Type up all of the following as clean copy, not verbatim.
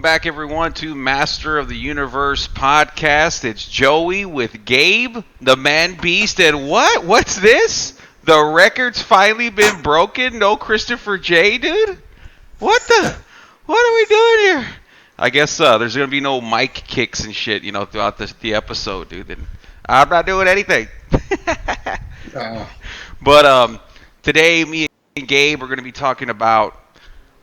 back, everyone, to Master of the Universe podcast. It's Joey with Gabe, the man beast, and what? What's this? The record's finally been broken? No Christopher J, dude? What are we doing here? I guess there's going to be no mic kicks and shit, throughout the episode, dude. And I'm not doing anything. But today, me and Gabe are going to be talking about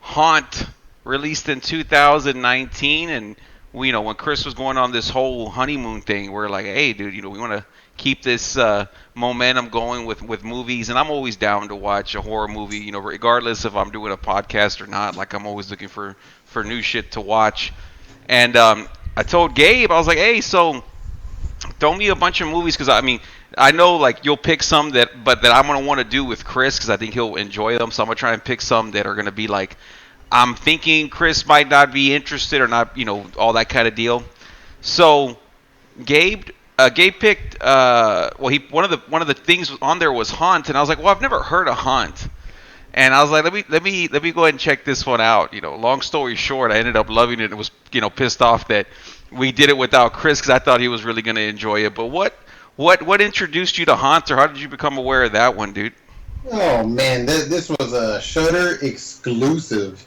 Haunt, released in 2019, and when Chris was going on this whole honeymoon thing, we're like, hey, dude, we want to keep this momentum going with movies, and I'm always down to watch a horror movie, regardless if I'm doing a podcast or not. Like, I'm always looking for new shit to watch. And I told Gabe, I was like, hey, so throw me a bunch of movies, because I know like you'll pick some that I'm gonna want to do with Chris, because I think he'll enjoy them. So I'm gonna try and pick some that are gonna be like, I'm thinking Chris might not be interested or not, all that kind of deal. So Gabe picked one of the things on there was Haunt, and I was like, well, I've never heard of Haunt, and I was like, let me go ahead and check this one out. Long story short, I ended up loving it and was pissed off that we did it without Chris, because I thought he was really going to enjoy it. But what introduced you to Haunt, or how did you become aware of that one, dude? Oh man, this was a Shudder exclusive.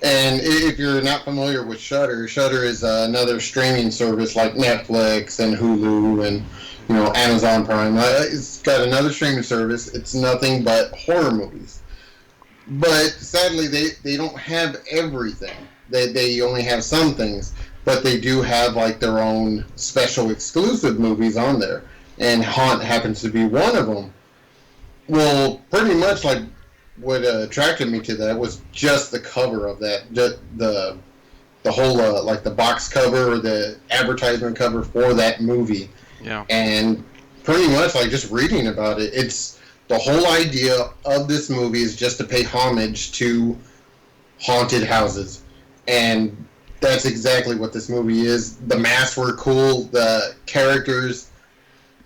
And if you're not familiar with Shudder, Shudder is another streaming service like Netflix and Hulu and Amazon Prime. It's got another streaming service. It's nothing but horror movies. But sadly, they don't have everything. They only have some things, but they do have like their own special exclusive movies on there. And Haunt happens to be one of them. Well, pretty much like what attracted me to that was just the cover of that, the whole like the box cover or the advertisement cover for that movie. Yeah. And pretty much like just reading about it, it's the whole idea of this movie is just to pay homage to haunted houses, and that's exactly what this movie is. The masks were cool, the characters.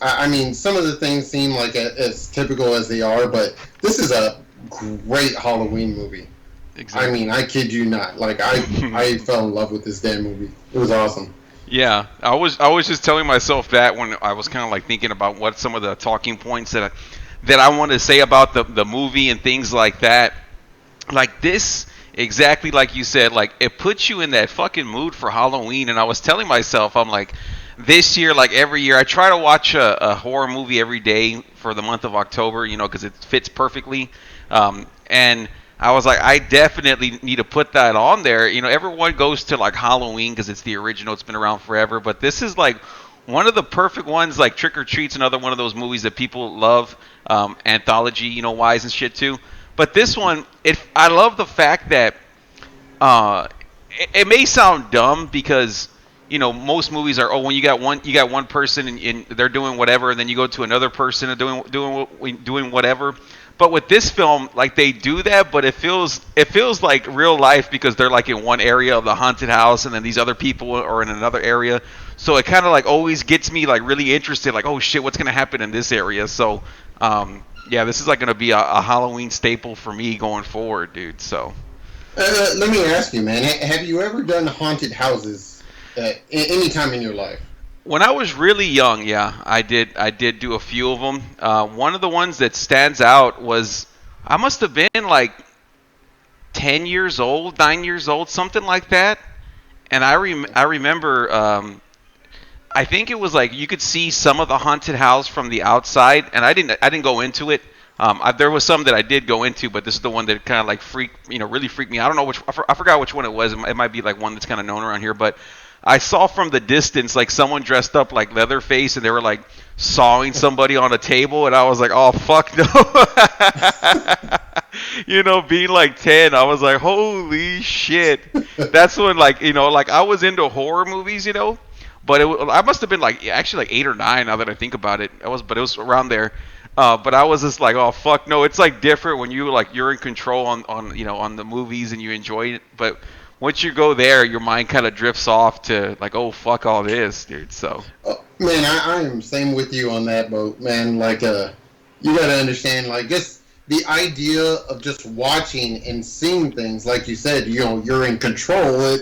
Some of the things seem like as typical as they are, but this is a great Halloween movie. Exactly. I kid you not. Like, I fell in love with this damn movie. It was awesome. Yeah, I was just telling myself that when I was kind of like thinking about what some of the talking points that I wanted to say about the movie and things like that. Like this, exactly like you said, like it puts you in that fucking mood for Halloween. And I was telling myself, I'm like, this year, like every year, I try to watch a horror movie every day for the month of October, because it fits perfectly. And I was like, I definitely need to put that on there. Everyone goes to like Halloween because it's the original. It's been around forever. But this is like one of the perfect ones, like Trick or Treat's another one of those movies that people love, anthology, wise and shit too. But this one, I love the fact that it may sound dumb because most movies are, when you got one person and they're doing whatever, and then you go to another person and doing whatever. But with this film, like they do that, but it feels like real life because they're like in one area of the haunted house, and then these other people are in another area. So it kind of like always gets me like really interested, like, oh shit, what's gonna happen in this area? So yeah, this is like gonna be a Halloween staple for me going forward, dude. So let me ask you, man, have you ever done haunted houses any time in your life? When I was really young, yeah, I did do a few of them. One of the ones that stands out was, I must have been like 10 years old, 9 years old, something like that. And I remember, I think it was like you could see some of the haunted house from the outside, and I didn't go into it. There was some that I did go into, but this is the one that kind of like really freaked me. I don't know I forgot which one it was. It might be like one that's kind of known around here, but I saw from the distance like someone dressed up like Leatherface, and they were like sawing somebody on a table, and I was like, oh fuck no. Being like 10, I was like, holy shit. That's when like I was into horror movies, but I must have been like actually like 8 or 9 now that I think about it. But it was around there. But I was just like, oh fuck no. It's like different when you're in control on the movies and you enjoy it, but once you go there, your mind kind of drifts off to like, oh fuck all this, dude. So man, I am same with you on that boat, man. Like you gotta understand, like, just the idea of just watching and seeing things, like you said, you're in control.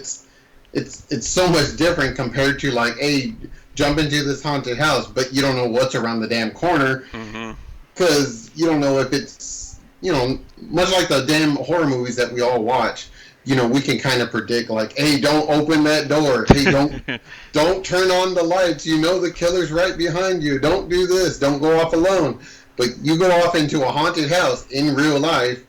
it's so much different compared to like, hey, jump into this haunted house, but you don't know what's around the damn corner Mm-hmm. because you don't know if it's, much like the damn horror movies that we all watch. We can kind of predict like, hey, don't open that door. Hey, don't turn on the lights. The killer's right behind you. Don't do this. Don't go off alone. But you go off into a haunted house in real life,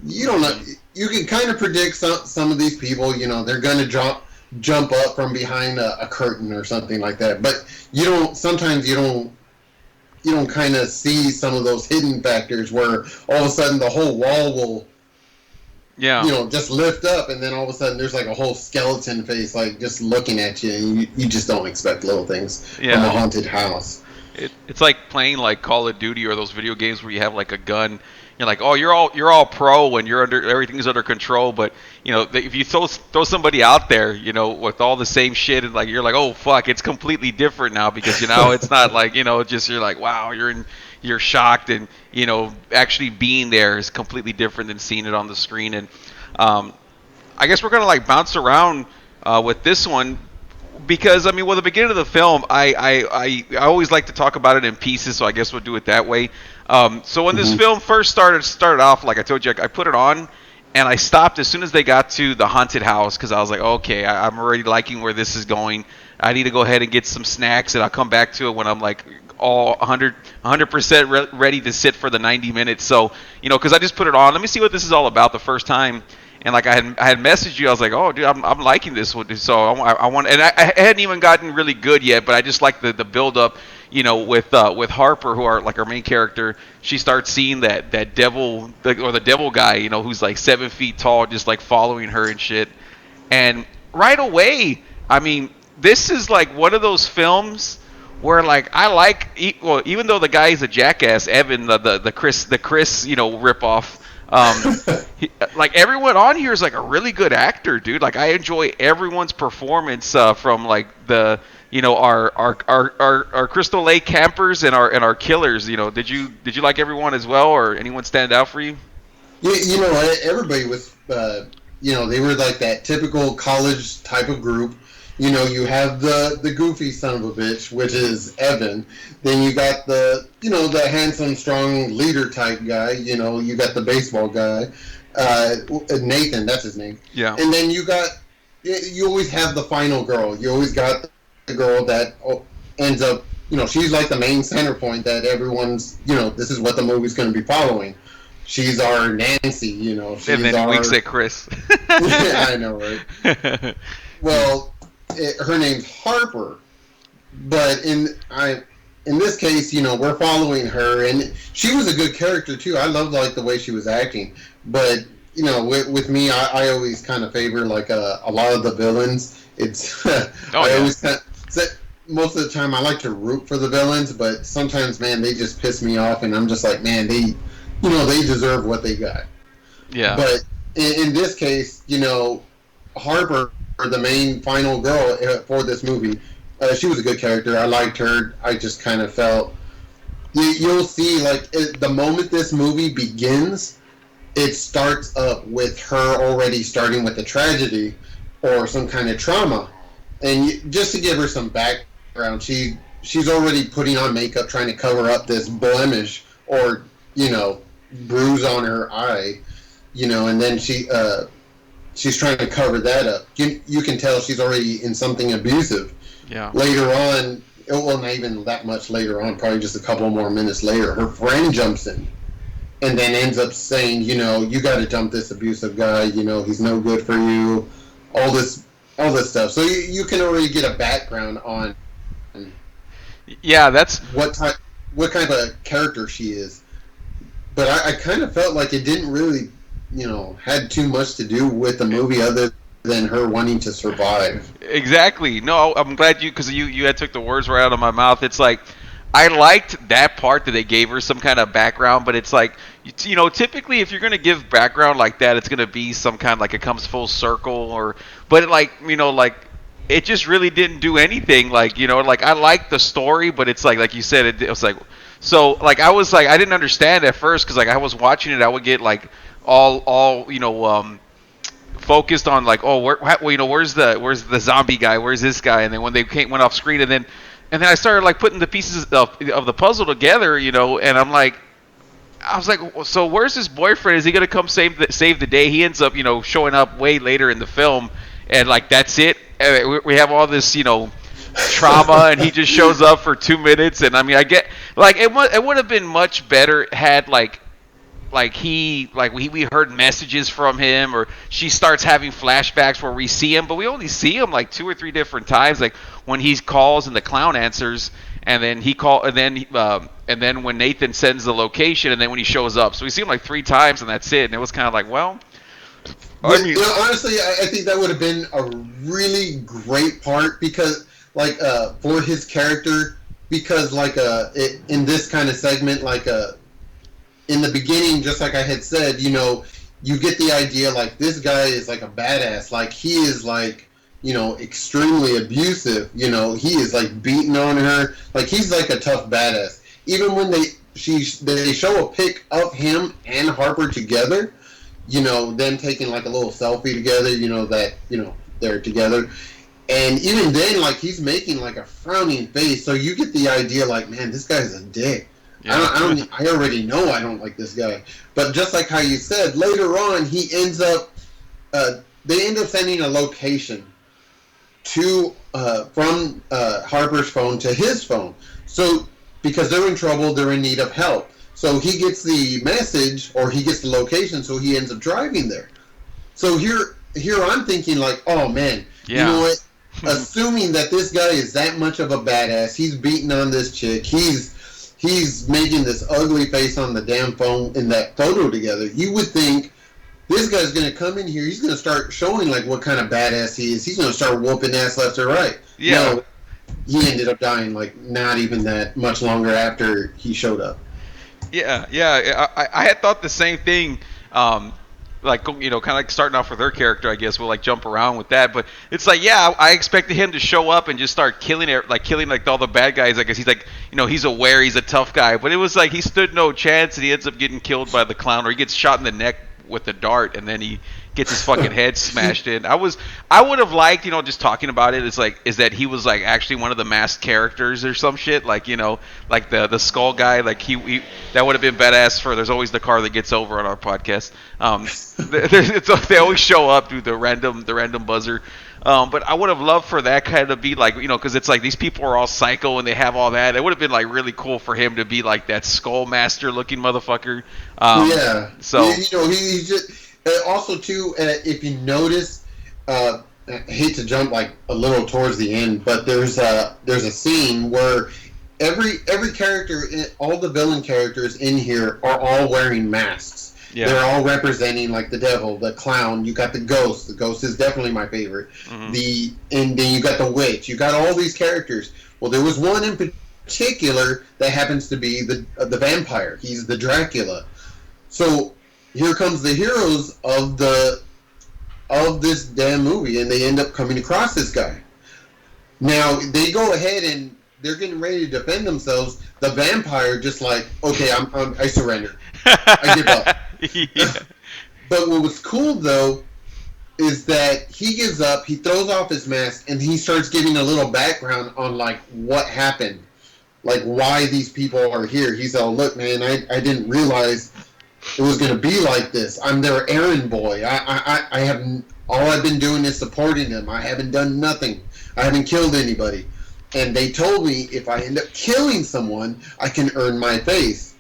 you don't know. You can kind of predict some of these people. They're going to jump up from behind a curtain or something like that. But you don't. Sometimes you don't kind of see some of those hidden factors where all of a sudden the whole wall will, just lift up, and then all of a sudden there's like a whole skeleton face like just looking at you, and you just don't expect little things from a haunted house. It's like playing like Call of Duty or those video games where you have like a gun. You're like, oh, you're all pro and everything's under control. But if you throw somebody out there, with all the same shit, and like you're like, oh fuck, it's completely different now because it's not like just you're like, wow, you're shocked, and actually being there is completely different than seeing it on the screen. And I guess we're gonna like bounce around with this one. Because the beginning of the film, I always like to talk about it in pieces, so I guess we'll do it that way. So when this film first started off, like I told you, I put it on, and I stopped as soon as they got to the haunted house because I was like, okay, I'm already liking where this is going. I need to go ahead and get some snacks, and I'll come back to it when I'm like all 100% ready to sit for the 90 minutes. So because I just put it on, let me see what this is all about the first time. And like I had messaged you, I was like, "Oh, dude, I'm liking this one." So I want, and I hadn't even gotten really good yet, but I just like the build up, with Harper, who are like our main character. She starts seeing that devil or the devil guy, who's like 7 feet tall, just like following her and shit. And right away, this is like one of those films where like I like, even though the guy is a jackass, Evan, the Chris ripoff. Like everyone on here is like a really good actor, dude. Like I enjoy everyone's performance from like the our Crystal Lake campers and our killers. Did you like everyone as well, or anyone stand out for you? Yeah, everybody was they were like that typical college type of group. You have the goofy son of a bitch, which is Evan. Then you got the handsome, strong leader type guy. You got the baseball guy, Nathan. That's his name. Yeah. And then you always have the final girl. You always got the girl that ends up. She's like the main center point that everyone's. This is what the movie's going to be following. She's our Nancy. She's and then winks at Chris. Yeah, I know, right? Well. Her name's Harper, but in this case, we're following her, and she was a good character too. I loved like the way she was acting, but with me, I always kind of favor like a lot of the villains. It's always most of the time I like to root for the villains, but sometimes, man, they just piss me off, and I'm just like, man, they deserve what they got. Yeah. But in this case, Harper, the main final girl for this movie, she was a good character. I liked her. I just kind of felt you'll see like the moment this movie begins, it starts up with her already starting with a tragedy or some kind of trauma, and just to give her some background, she's already putting on makeup trying to cover up this blemish or bruise on her eye, and then she's trying to cover that up. You can tell she's already in something abusive. Yeah. Later on, well, not even that much later on, probably just a couple more minutes later, her friend jumps in and then ends up saying, you got to dump this abusive guy. He's no good for you. All this stuff. So you can already get a background on. Yeah, that's what kind of a character she is. But I kind of felt like it didn't really had too much to do with the movie other than her wanting to survive. Exactly. No, I'm glad because you had took the words right out of my mouth. It's like I liked that part that they gave her some kind of background, but it's like typically if you're gonna give background like that, it's gonna be some kind of like it comes full circle but it just really didn't do anything. Like I liked the story, but it's like you said, it was like so like I was like I didn't understand at first because like I was watching it, I would get like all focused on like, oh, where's the zombie guy? Where's this guy? And then when they went off screen, and then I started like putting the pieces of the puzzle together, and I was like, so where's his boyfriend? Is he gonna come save the day? He ends up, showing up way later in the film, and like that's it. We have all this, trauma, and he just shows up for 2 minutes. And I mean, I get like it would have been much better had we heard messages from him, or she starts having flashbacks where we see him, but we only see him like 2 or 3 different times, like when he calls and the clown answers, and then and then when Nathan sends the location, and then when he shows up. So we see him like 3 times, and that's it. And it was kind of like, well, I mean, honestly, I think that would have been a really great part, because like for his character, because like in this kind of segment, like in the beginning, just like I had said, you get the idea like this guy is like a badass, like he is like, extremely abusive, he is like beating on her, like he's like a tough badass. Even when they show a pic of him and Harper together, them taking like a little selfie together, they're together. And even then, like, he's making like a frowning face, so you get the idea like, man, this guy's a dick. Yeah. I already know I don't like this guy. But just like how you said, later on, they end up sending a location from Harper's phone to his phone. So, because they're in trouble, they're in need of help. So he gets the message, or he gets the location, so he ends up driving there. So here I'm thinking like, oh man, You know what? Assuming that this guy is that much of a badass, he's beating on this chick, he's making this ugly face on the damn phone in that photo together, you would think this guy's going to come in here, he's going to start showing like what kind of badass he is, he's going to start whooping ass left or right. Yeah. No, he ended up dying like not even that much longer after he showed up. Yeah. I had thought the same thing. Like, kind of like starting off with her character, I guess we'll like jump around with that, but it's like, I expected him to show up and just start killing all the bad guys. I guess he's like, he's aware he's a tough guy, but it was like he stood no chance, and he ends up getting killed by the clown, or he gets shot in the neck with a dart, and then he gets his fucking head smashed in. I would have liked, just talking about it, is that he was like actually one of the masked characters or some shit, like, like the skull guy, like he that would have been badass for There's Always the Car That Gets Over on our podcast. They always show up through the random buzzer. But I would have loved for that kind of be like, because it's like these people are all psycho and they have all that. It would have been like really cool for him to be like that skull master looking motherfucker. So he's just also too. If you notice, I hate to jump like a little towards the end, but there's a scene where every character, all the villain characters in here are all wearing masks. Yeah. They're all representing like the devil, the clown. You got the ghost. The ghost is definitely my favorite. Mm-hmm. And then you got the witch. You got all these characters. Well, there was one in particular that happens to be the vampire. He's the Dracula. So here comes the heroes of this damn movie, and they end up coming across this guy. Now they go ahead and they're getting ready to defend themselves. The vampire just like, okay, I surrender. I give up. Yeah. But what was cool though is that he gives up, he throws off his mask, and he starts giving a little background on like what happened, like why these people are here. He's all, look man, I didn't realize it was going to be like this. I'm their errand boy. I haven't, all I've been doing is supporting them. I haven't done nothing. I haven't killed anybody. And they told me if I end up killing someone, I can earn my face.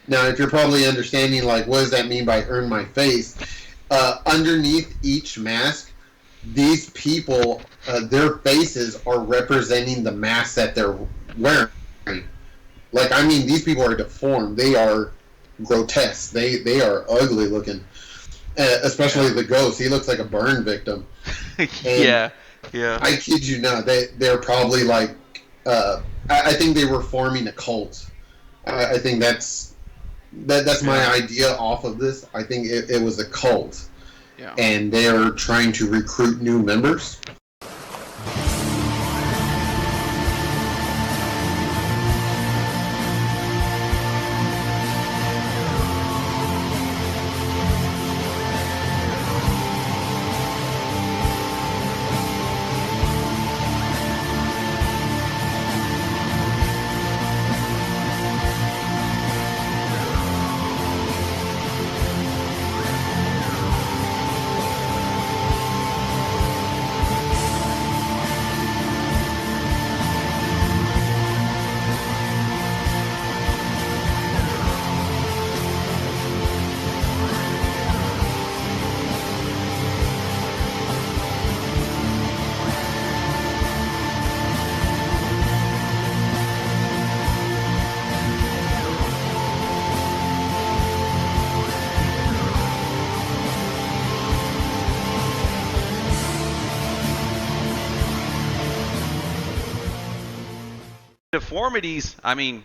Now, if you're probably understanding, like, what does that mean by earn my face? Underneath each mask, these people, their faces are representing the mask that they're wearing. Like, I mean, these people are deformed. They are grotesque. They are ugly looking. Especially the ghost. He looks like a burn victim. Yeah. I kid you not. They're probably like, I think they were forming a cult. I think that's my idea off of this. I think it was a cult. Yeah. And they're trying to recruit new members. deformities, I mean,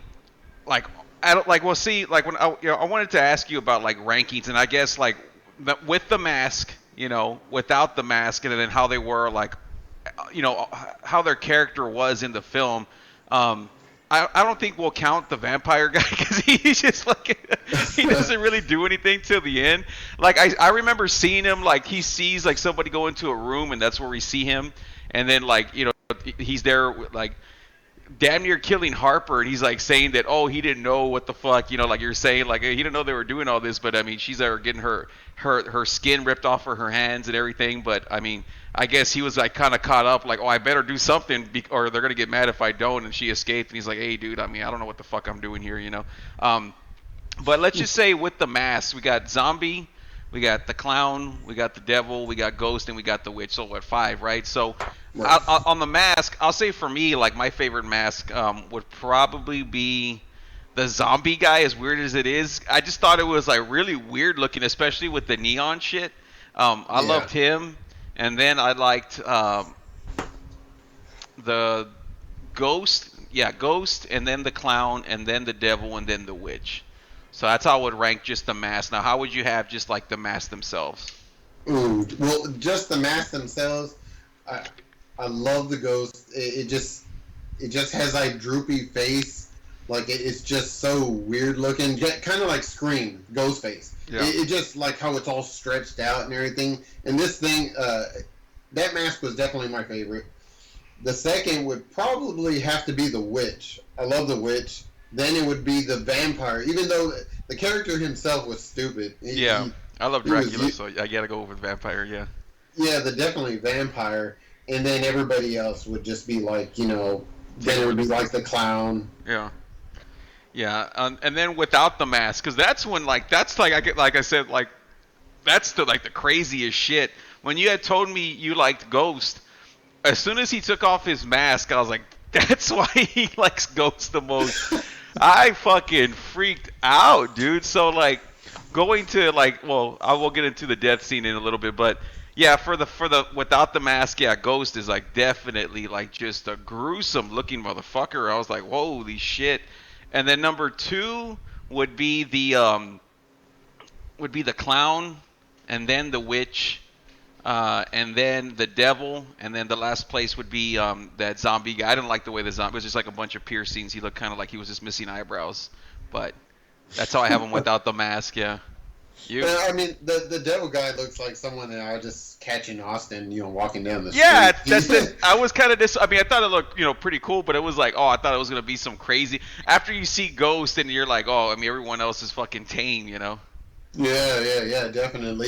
like I don't like. Well, see, like when I wanted to ask you about like rankings, and I guess like with the mask, without the mask, and then how they were like, how their character was in the film. Um, I don't think we'll count the vampire guy because he's just like he doesn't really do anything till the end. Like I remember seeing him like he sees like somebody go into a room and that's where we see him, and then like he's there like damn near killing Harper, and he's like saying that he didn't know what the fuck, like you're saying, like he didn't know they were doing all this, but I mean she's there getting her skin ripped off of her hands and everything, but I mean I guess he was like kind of caught up, like I better do something or they're gonna get mad if I don't, and she escaped, and he's like, hey dude, I mean I don't know what the fuck I'm doing here, but let's just say with the mask, we got zombie, we got the clown, we got the devil, we got ghost, and we got the witch. So what, 5, right? So on the mask, I'll say for me, like my favorite mask would probably be the zombie guy. As weird as it is, I just thought it was like really weird looking, especially with the neon shit. I loved him, and then I liked the ghost. Yeah, ghost, and then the clown, and then the devil, and then the witch. So that's how I would rank just the masks. Now, how would you have just like the masks themselves? Ooh, well, just the masks themselves. I love the ghost. It just has like droopy face. Like it's just so weird looking, kind of like Scream, ghost face. Yeah. It just like how it's all stretched out and everything. And this thing, that mask was definitely my favorite. The second would probably have to be the witch. I love the witch. Then it would be the vampire, even though the character himself was stupid. I love Dracula, so I gotta go with vampire. Yeah. Yeah, definitely vampire, and then everybody else would just be like, then it would be like the clown. Yeah. Yeah, and then without the mask, because that's when that's the craziest shit. When you had told me you liked Ghost, as soon as he took off his mask, I was like, that's why he likes Ghost the most. I fucking freaked out, dude. So like going to I will get into the death scene in a little bit, but yeah, for the without the mask, yeah, Ghost is like definitely like just a gruesome looking motherfucker. I was like, holy shit. And then number 2 would be the clown, and then the witch, and then the devil, and then the last place would be that zombie guy. I didn't like the way the zombie was just like a bunch of piercings. He looked kind of like he was just missing eyebrows, but that's how I have him without the mask. Yeah. You? I mean, the devil guy looks like someone that I would just catch in Austin, walking down the street. Yeah, I was kind of I mean, I thought it looked, pretty cool, but it was like, I thought it was gonna be some crazy. After you see Ghost, and you're like, I mean, everyone else is fucking tame, Yeah, definitely.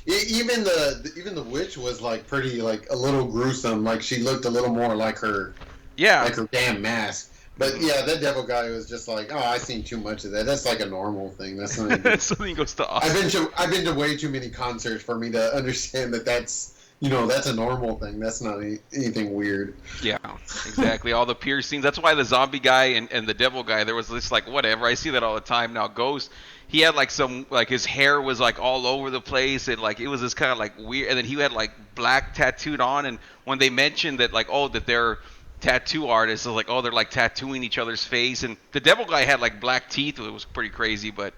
Even the witch was like pretty, like a little gruesome. Like she looked a little more like her, like her damn mask. But yeah, that devil guy was just like, I've seen too much of that. That's like a normal thing. That's not something goes to Austin. I've been to way too many concerts for me to understand that that's that's a normal thing. That's not anything weird. Yeah, exactly. All the piercings. That's why the zombie guy and the devil guy, there was this like whatever. I see that all the time now. Ghost, he had like some like his hair was like all over the place, and like it was this kind of like weird. And then he had like black tattooed on. And when they mentioned that like that they're tattoo artists, like they're like tattooing each other's face, and the devil guy had like black teeth. It was pretty crazy. But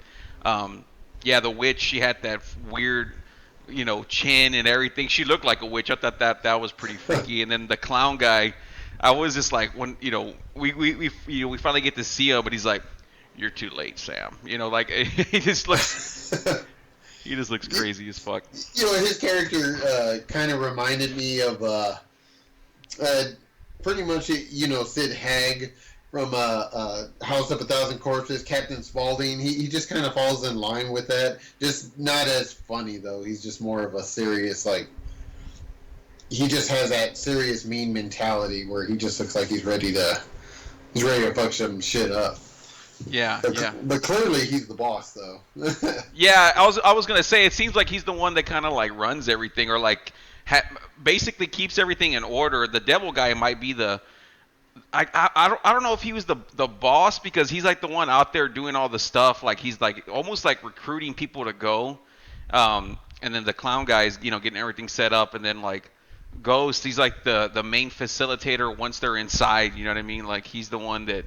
yeah, the witch, she had that weird chin and everything. She looked like a witch. I thought that was pretty freaky. And then the clown guy, I was just like, when we finally get to see him, but he's like, you're too late, Sam. Like he just looks crazy as fuck. His character kind of reminded me of pretty much, Sid Haig from House of a Thousand Corpses, Captain Spaulding. He just kind of falls in line with that. Just not as funny, though. He's just more of a serious, like, he just has that serious mean mentality where he just looks like he's ready to fuck some shit up. Yeah, but clearly he's the boss, though. Yeah, I was gonna say, it seems like he's the one that kind of like runs everything, or like basically keeps everything in order. The devil guy might be the I don't know if he was the boss, because he's like the one out there doing all the stuff. Like he's like almost like recruiting people to go. And then the clown guy is getting everything set up, and then like Ghost, he's like the main facilitator once they're inside. You know what I mean? Like he's the one that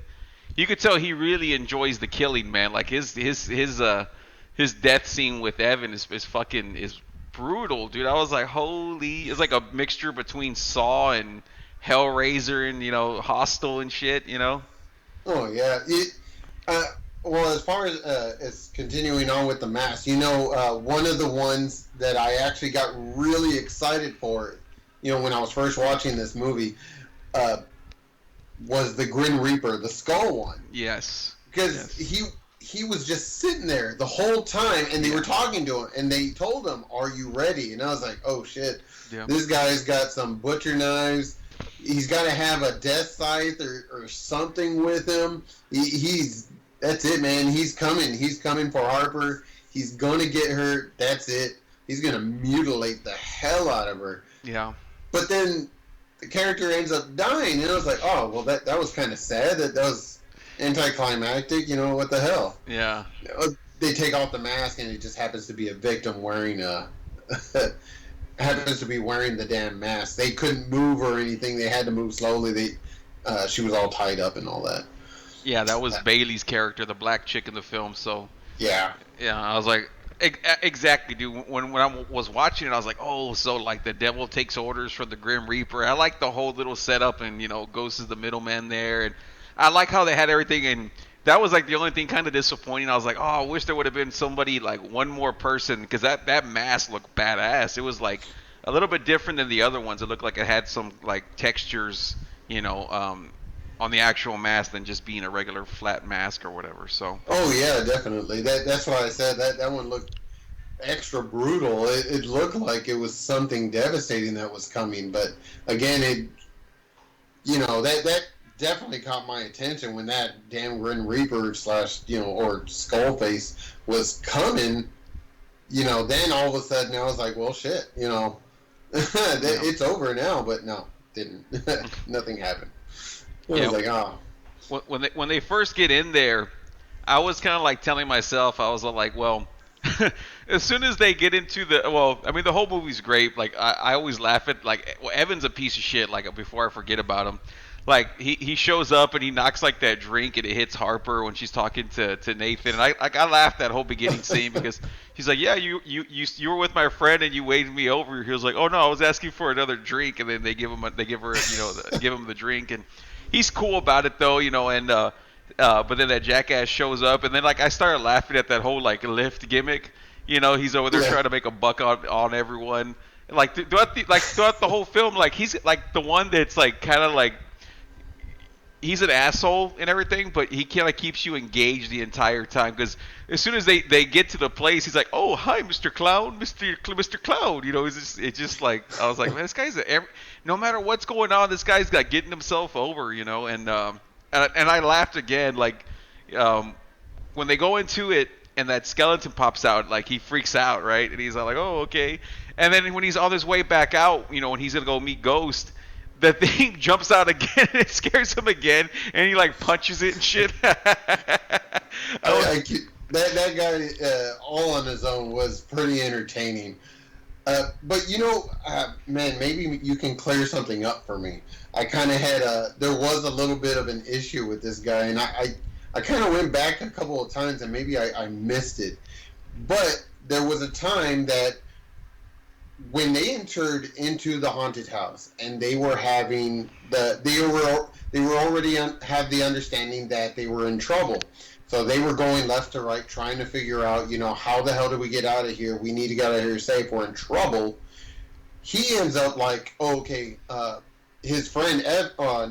you could tell he really enjoys the killing, man. Like his death scene with Evan is fucking is brutal, dude. I was like, holy! It's like a mixture between Saw and Hellraiser and Hostel and shit. Oh yeah. Uh, well, as far as continuing on with the mask, one of the ones that I actually got really excited for, when I was first watching this movie, was the Grim Reaper, the skull one. Yes. Because he was just sitting there the whole time, and they were talking to him, and they told him, "Are you ready?" And I was like, "Oh shit, this guy's got some butcher knives. He's got to have a death scythe or something with him. That's it, man. He's coming. He's coming for Harper. He's gonna get her. That's it. He's gonna mutilate the hell out of her." Yeah. But then the character ends up dying, and I was like, "Oh, well, that was kind of sad. That was anticlimactic. What the hell?" Yeah. They take off the mask, and it just happens to be a victim wearing happens to be wearing the damn mask. They couldn't move or anything. They had to move slowly. She was all tied up and all that. Yeah, that was Bailey's character, the black chick in the film. So yeah, I was like, exactly, dude. When I was watching it, I was like, oh, so like the devil takes orders from the Grim Reaper. I like the whole little setup, and Ghost is the middleman there, and I like how they had everything. And that was like the only thing kind of disappointing. I was like, oh, I wish there would have been somebody, like one more person, because that mask looked badass. It was like a little bit different than the other ones. It looked like it had some like textures, on the actual mask than just being a regular flat mask or whatever. So. Oh yeah, definitely. That's why I said that one looked extra brutal. It looked like it was something devastating that was coming. But again, that definitely caught my attention when that damn Grim Reaper / or Skullface was coming. Then all of a sudden I was like, well, shit. It's over now. But no, didn't. Nothing happened. I was like, oh. When they first get in there, I was kind of like telling myself, I was like, well, as soon as they get into the whole movie's great. Like I always laugh at Evan's a piece of shit. Like before I forget about him, like he shows up and he knocks like that drink and it hits Harper when she's talking to Nathan. And I laughed that whole beginning scene because he's like, yeah, you were with my friend and you waved me over. He was like, oh no, I was asking for another drink. And then they give him the drink, and he's cool about it though, and but then that jackass shows up, and then like I started laughing at that whole like lift gimmick. He's over there trying to make a buck on everyone. And, like throughout the whole film, like he's like the one that's like kind of like he's an asshole and everything, but he kind of keeps you engaged the entire time because as soon as they get to the place, he's like, "Oh, hi, Mr. Clown, Mr. Clown." It's just like I was like, man, this guy's no matter what's going on, this guy's got getting himself over, and I laughed again, like when they go into it and that skeleton pops out, like he freaks out, right? And he's like, "Oh, okay." And then when he's on his way back out, when he's gonna go meet Ghost, the thing jumps out again and it scares him again, and he like punches it and shit. That guy all on his own was pretty entertaining. But man, maybe you can clear something up for me. I kind of there was a little bit of an issue with this guy, and I kind of went back a couple of times and maybe I missed it. But there was a time that when they entered into the haunted house and they were having they were already have the understanding that they were in trouble. So they were going left to right, trying to figure out, how the hell do we get out of here? We need to get out of here safe. We're in trouble. He ends up like, okay, his friend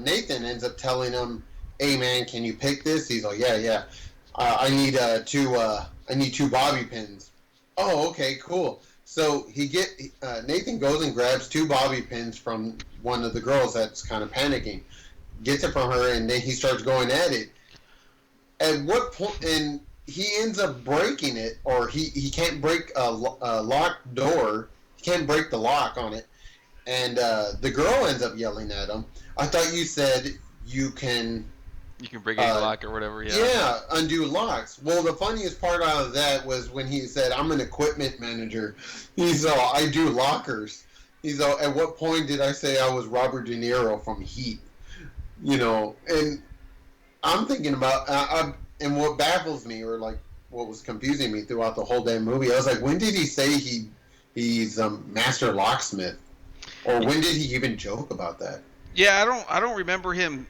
Nathan ends up telling him, "Hey man, can you pick this?" He's like, "Yeah. I need two bobby pins." Oh, okay, cool. So Nathan goes and grabs two bobby pins from one of the girls that's kind of panicking, gets it from her, and then he starts going at it. At what point, and he ends up breaking it, or he can't break a locked door. He can't break the lock on it, and the girl ends up yelling at him. I thought you said you can break any lock or whatever. Yeah, undo locks. Well, the funniest part out of that was when he said, "I'm an equipment manager." He's I do lockers. He's all, at what point did I say I was Robert De Niro from Heat? And I'm thinking about, and what baffles me, or like what was confusing me throughout the whole damn movie, I was like, when did he say he's master locksmith, or when did he even joke about that? Yeah, I don't remember him,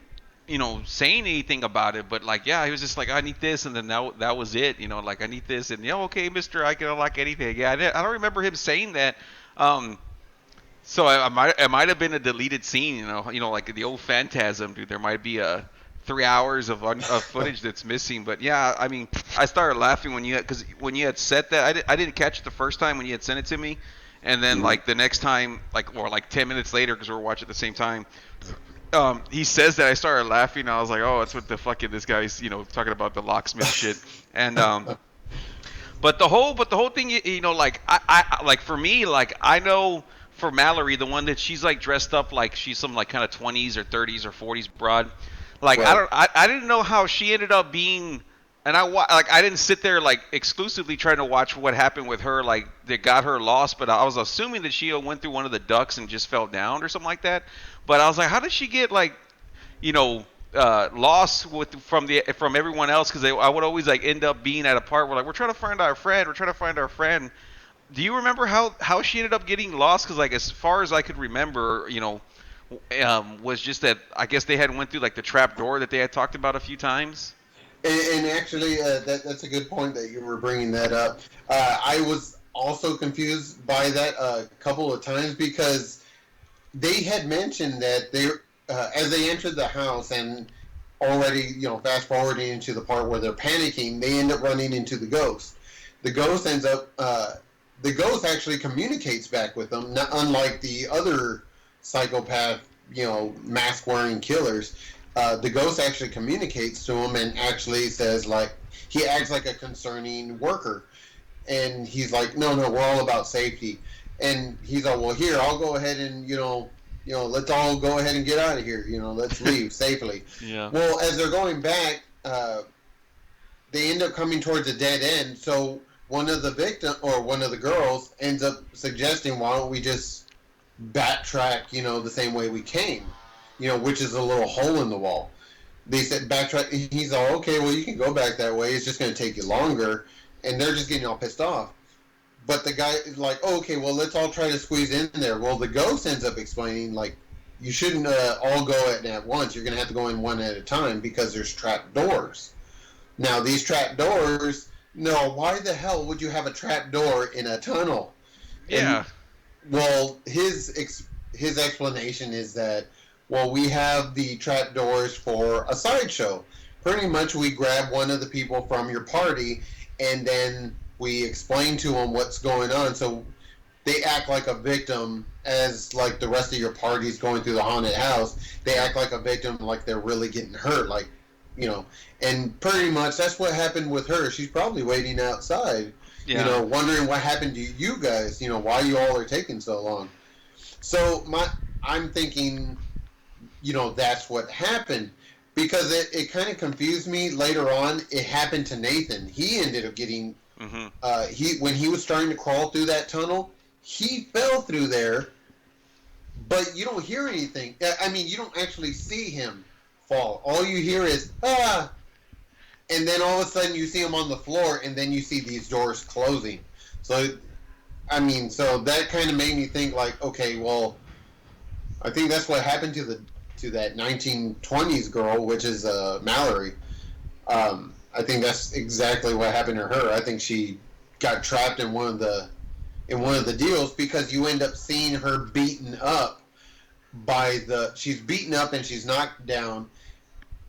saying anything about it. But like, yeah, he was just like, I need this, and then that was it. Like I need this, and okay, Mister, I can unlock anything. Yeah, I don't remember him saying that. So it might have been a deleted scene. Like the old Phantasm, dude. There might be 3 hours of footage that's missing. But yeah, I mean, I started laughing when you had said that. I didn't catch it the first time when you had sent it to me, and then like the next time, like 10 minutes later, because we were watching at the same time. He says that. I started laughing. I was like, oh, that's what the fuck this guy's talking about the locksmith shit. And but the whole thing, like I like for me, like I know for Mallory, the one that she's like dressed up like she's some like kind of 20s or 30s or 40s broad. Like Right. I didn't know how she ended up being. And I didn't sit there like exclusively trying to watch what happened with her, like that got her lost. But I was assuming that she went through one of the ducts and just fell down or something like that. But I was like, how did she get like, lost from everyone else? Because I would always like end up being at a part where like we're trying to find our friend, we're trying to find our friend. Do you remember how she ended up getting lost? Because like as far as I could remember, was just that I guess they had went through like the trap door that they had talked about a few times. And actually, that's a good point that you were bringing that up. I was also confused by that a couple of times because they had mentioned that as they entered the house and already, fast forwarding into the part where they're panicking, they end up running into the ghost. The ghost the ghost actually communicates back with them, not unlike the other psychopath, mask wearing killers. The ghost actually communicates to him and actually says, like, he acts like a concerning worker, and he's like, no, we're all about safety. And he's like, well, here, I'll go ahead and let's all go ahead and get out of here. Let's leave safely. Yeah. Well, as they're going back, they end up coming towards a dead end. So one of the girls ends up suggesting, why don't we just backtrack, the same way we came, which is a little hole in the wall. They said backtrack. He's all, okay, well, you can go back that way. It's just going to take you longer. And they're just getting all pissed off. But the guy is like, oh, okay, well, let's all try to squeeze in there. Well, the ghost ends up explaining, like, you shouldn't all go at once. You're going to have to go in one at a time because there's trap doors. Now, these trap doors, no, why the hell would you have a trap door in a tunnel? Yeah. And, well, his explanation is that, well, we have the trap doors for a sideshow. Pretty much we grab one of the people from your party and then we explain to them what's going on. So they act like a victim as like the rest of your party's going through the haunted house. They act like a victim, like they're really getting hurt, like, and pretty much that's what happened with her. She's probably waiting outside, wondering what happened to you guys, why you all are taking so long. So I'm thinking, that's what happened. Because it kind of confused me later on. It happened to Nathan. He ended up getting when he was starting to crawl through that tunnel, he fell through there, but you don't hear anything. I mean, you don't actually see him fall. All you hear is, ah! And then all of a sudden you see him on the floor, and then you see these doors closing. So, so that kind of made me think, like, okay, well, I think that's what happened to that 1920s girl, which is Mallory. I think that's exactly what happened to her. I think she got trapped in one of the deals because you end up seeing her beaten up she's beaten up and she's knocked down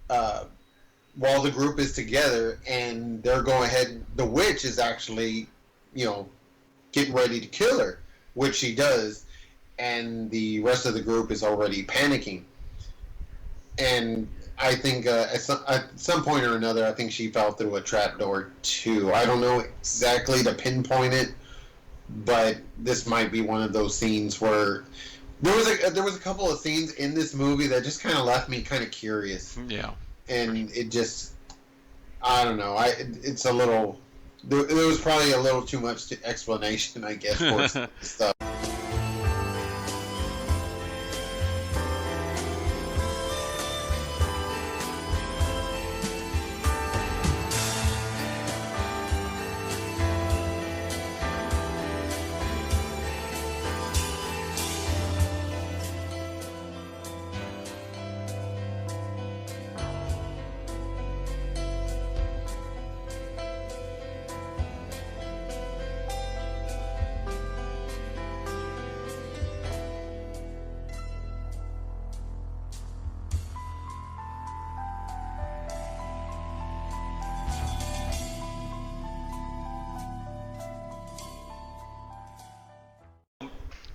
while the group is together, and they're going ahead. The witch is actually, getting ready to kill her, which she does, and the rest of the group is already panicking. And I think at some point or another, I think she fell through a trapdoor too. I don't know exactly to pinpoint it, but this might be one of those scenes where there was a couple of scenes in this movie that just kind of left me kind of curious. Yeah. And it just, I don't know. It's a little. There was probably a little too much explanation, I guess, for stuff.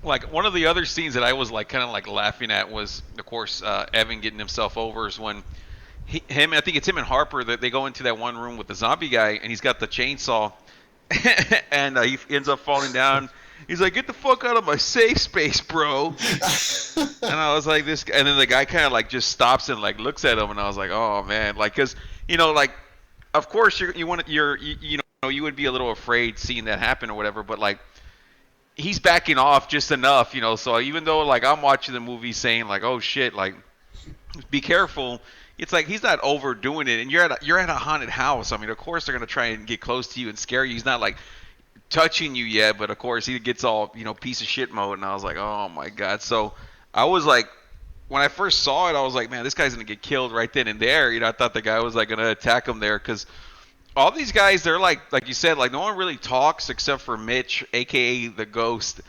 like one of the other scenes that I was like kind of like laughing at was, of course, Evan getting himself over is when I think it's him and Harper that they go into that one room with the zombie guy, and he's got the chainsaw, and he ends up falling down. He's like, "Get the fuck out of my safe space, bro!" And I was like, "This," and then the guy kind of like just stops and like looks at him, and I was like, "Oh man," like, cause like, of course you would be a little afraid seeing that happen or whatever, but like he's backing off just enough, So even though like I'm watching the movie saying like, "Oh shit," like be careful. It's like he's not overdoing it, and you're at a haunted house. I mean, of course they're gonna try and get close to you and scare you. He's not like touching you yet, but of course he gets all piece of shit mode, and I was like, oh my god. So I was like, when I first saw it, I was like, man, this guy's gonna get killed right then and there. I thought the guy was like gonna attack him there because all these guys, they're like you said, like no one really talks except for Mitch, aka the Ghost.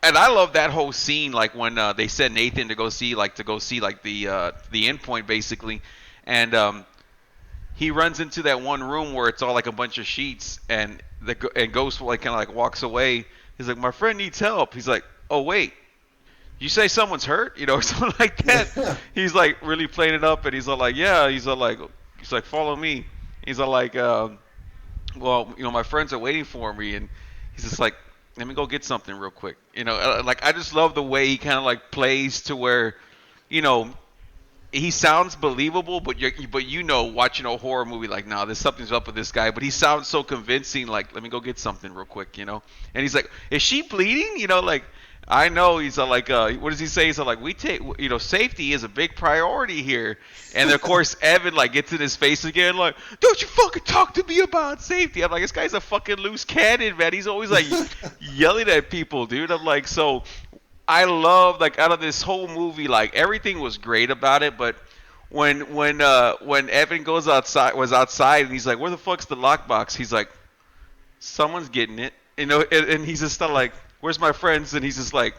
And I love that whole scene, like when they sent Nathan to go see the endpoint basically, and he runs into that one room where it's all like a bunch of sheets, and Ghost like kind of like walks away. He's like, my friend needs help. He's like, oh wait, you say someone's hurt, or something like that. He's like really playing it up, and he's all like, yeah. He's like, follow me. He's all like, well, my friends are waiting for me, and he's just like, let me go get something real quick. Like I just love the way he kind of like plays to where, he sounds believable, but watching a horror movie, like, nah, there's something's up with this guy. But he sounds so convincing, like, let me go get something real quick, And he's like, is she bleeding? Like, I know. He's like, what does he say? He's like, we take, safety is a big priority here. And of course, Evan like gets in his face again, like, don't you fucking talk to me about safety. I'm like, this guy's a fucking loose cannon, man. He's always like yelling at people, dude. I'm like, so I love, like, out of this whole movie, like everything was great about it, but when Evan was outside and he's like, where the fuck's the lockbox? He's like, someone's getting it, and he's just like, where's my friends? And he's just like,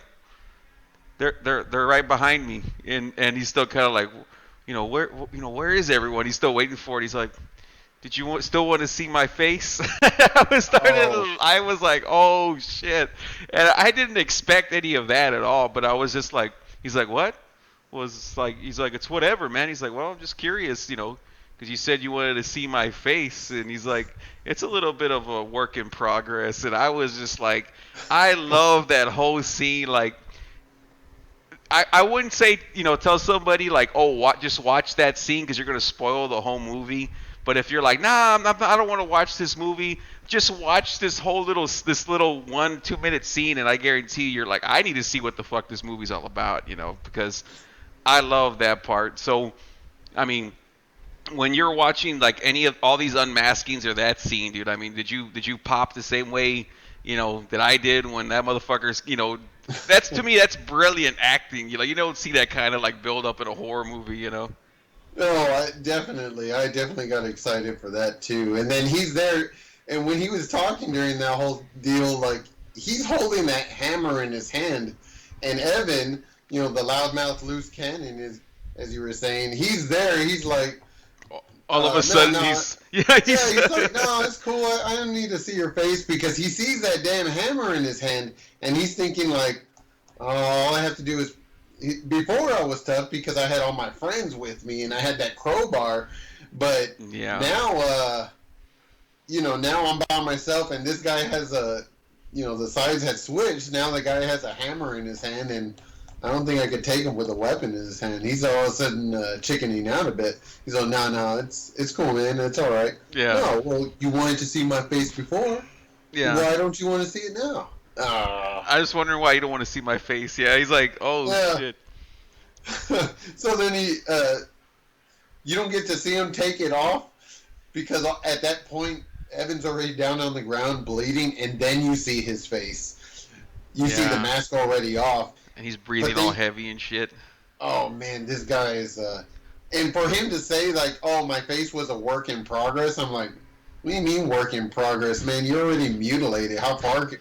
they're right behind me, and he's still kind of like, where is everyone? He's still waiting for it. He's like, did you still want to see my face? I was like, oh shit, and I didn't expect any of that at all. But I was just like, he's like, what? He's like, it's whatever, man. He's like, well, I'm just curious, because you said you wanted to see my face, and he's like, it's a little bit of a work in progress. And I was just like, I love that whole scene. Like, I wouldn't say, tell somebody like, oh, just watch that scene because you're gonna spoil the whole movie. But if you're like, nah, I don't want to watch this movie, just watch this little 1-2 minute scene, and I guarantee you're like, I need to see what the fuck this movie's all about, because I love that part. So, I mean, when you're watching like any of all these unmaskings or that scene, dude, I mean, did you pop the same way, that I did when that motherfucker's, that's, to me, that's brilliant acting. You don't see that kind of like build up in a horror movie, No, I definitely got excited for that too. And then he's there, and when he was talking during that whole deal, like, he's holding that hammer in his hand, and Evan, the loudmouth loose cannon, is, as you were saying, he's there. He's like, all of a sudden, he's like, no, it's cool. I don't need to see your face, because he sees that damn hammer in his hand, and he's thinking like, oh, all I have to do is. Before I was tough because I had all my friends with me and I had that crowbar, but now, now I'm by myself, and this guy has the sides had switched. Now the guy has a hammer in his hand, and I don't think I could take him with a weapon in his hand. He's all of a sudden chickening out a bit. He's like, no, it's cool, man. It's all right. Yeah. No, well, you wanted to see my face before. Yeah. Why don't you want to see it now? I was wondering why you don't want to see my face. Yeah, he's like, oh shit. So then you don't get to see him take it off, because at that point Evan's already down on the ground bleeding, and then you see his face. You see the mask already off, and he's breathing all heavy and shit. Oh man, this guy is. And for him to say like, "Oh, my face was a work in progress," I'm like, "What do you mean work in progress, man? You're already mutilated. How farther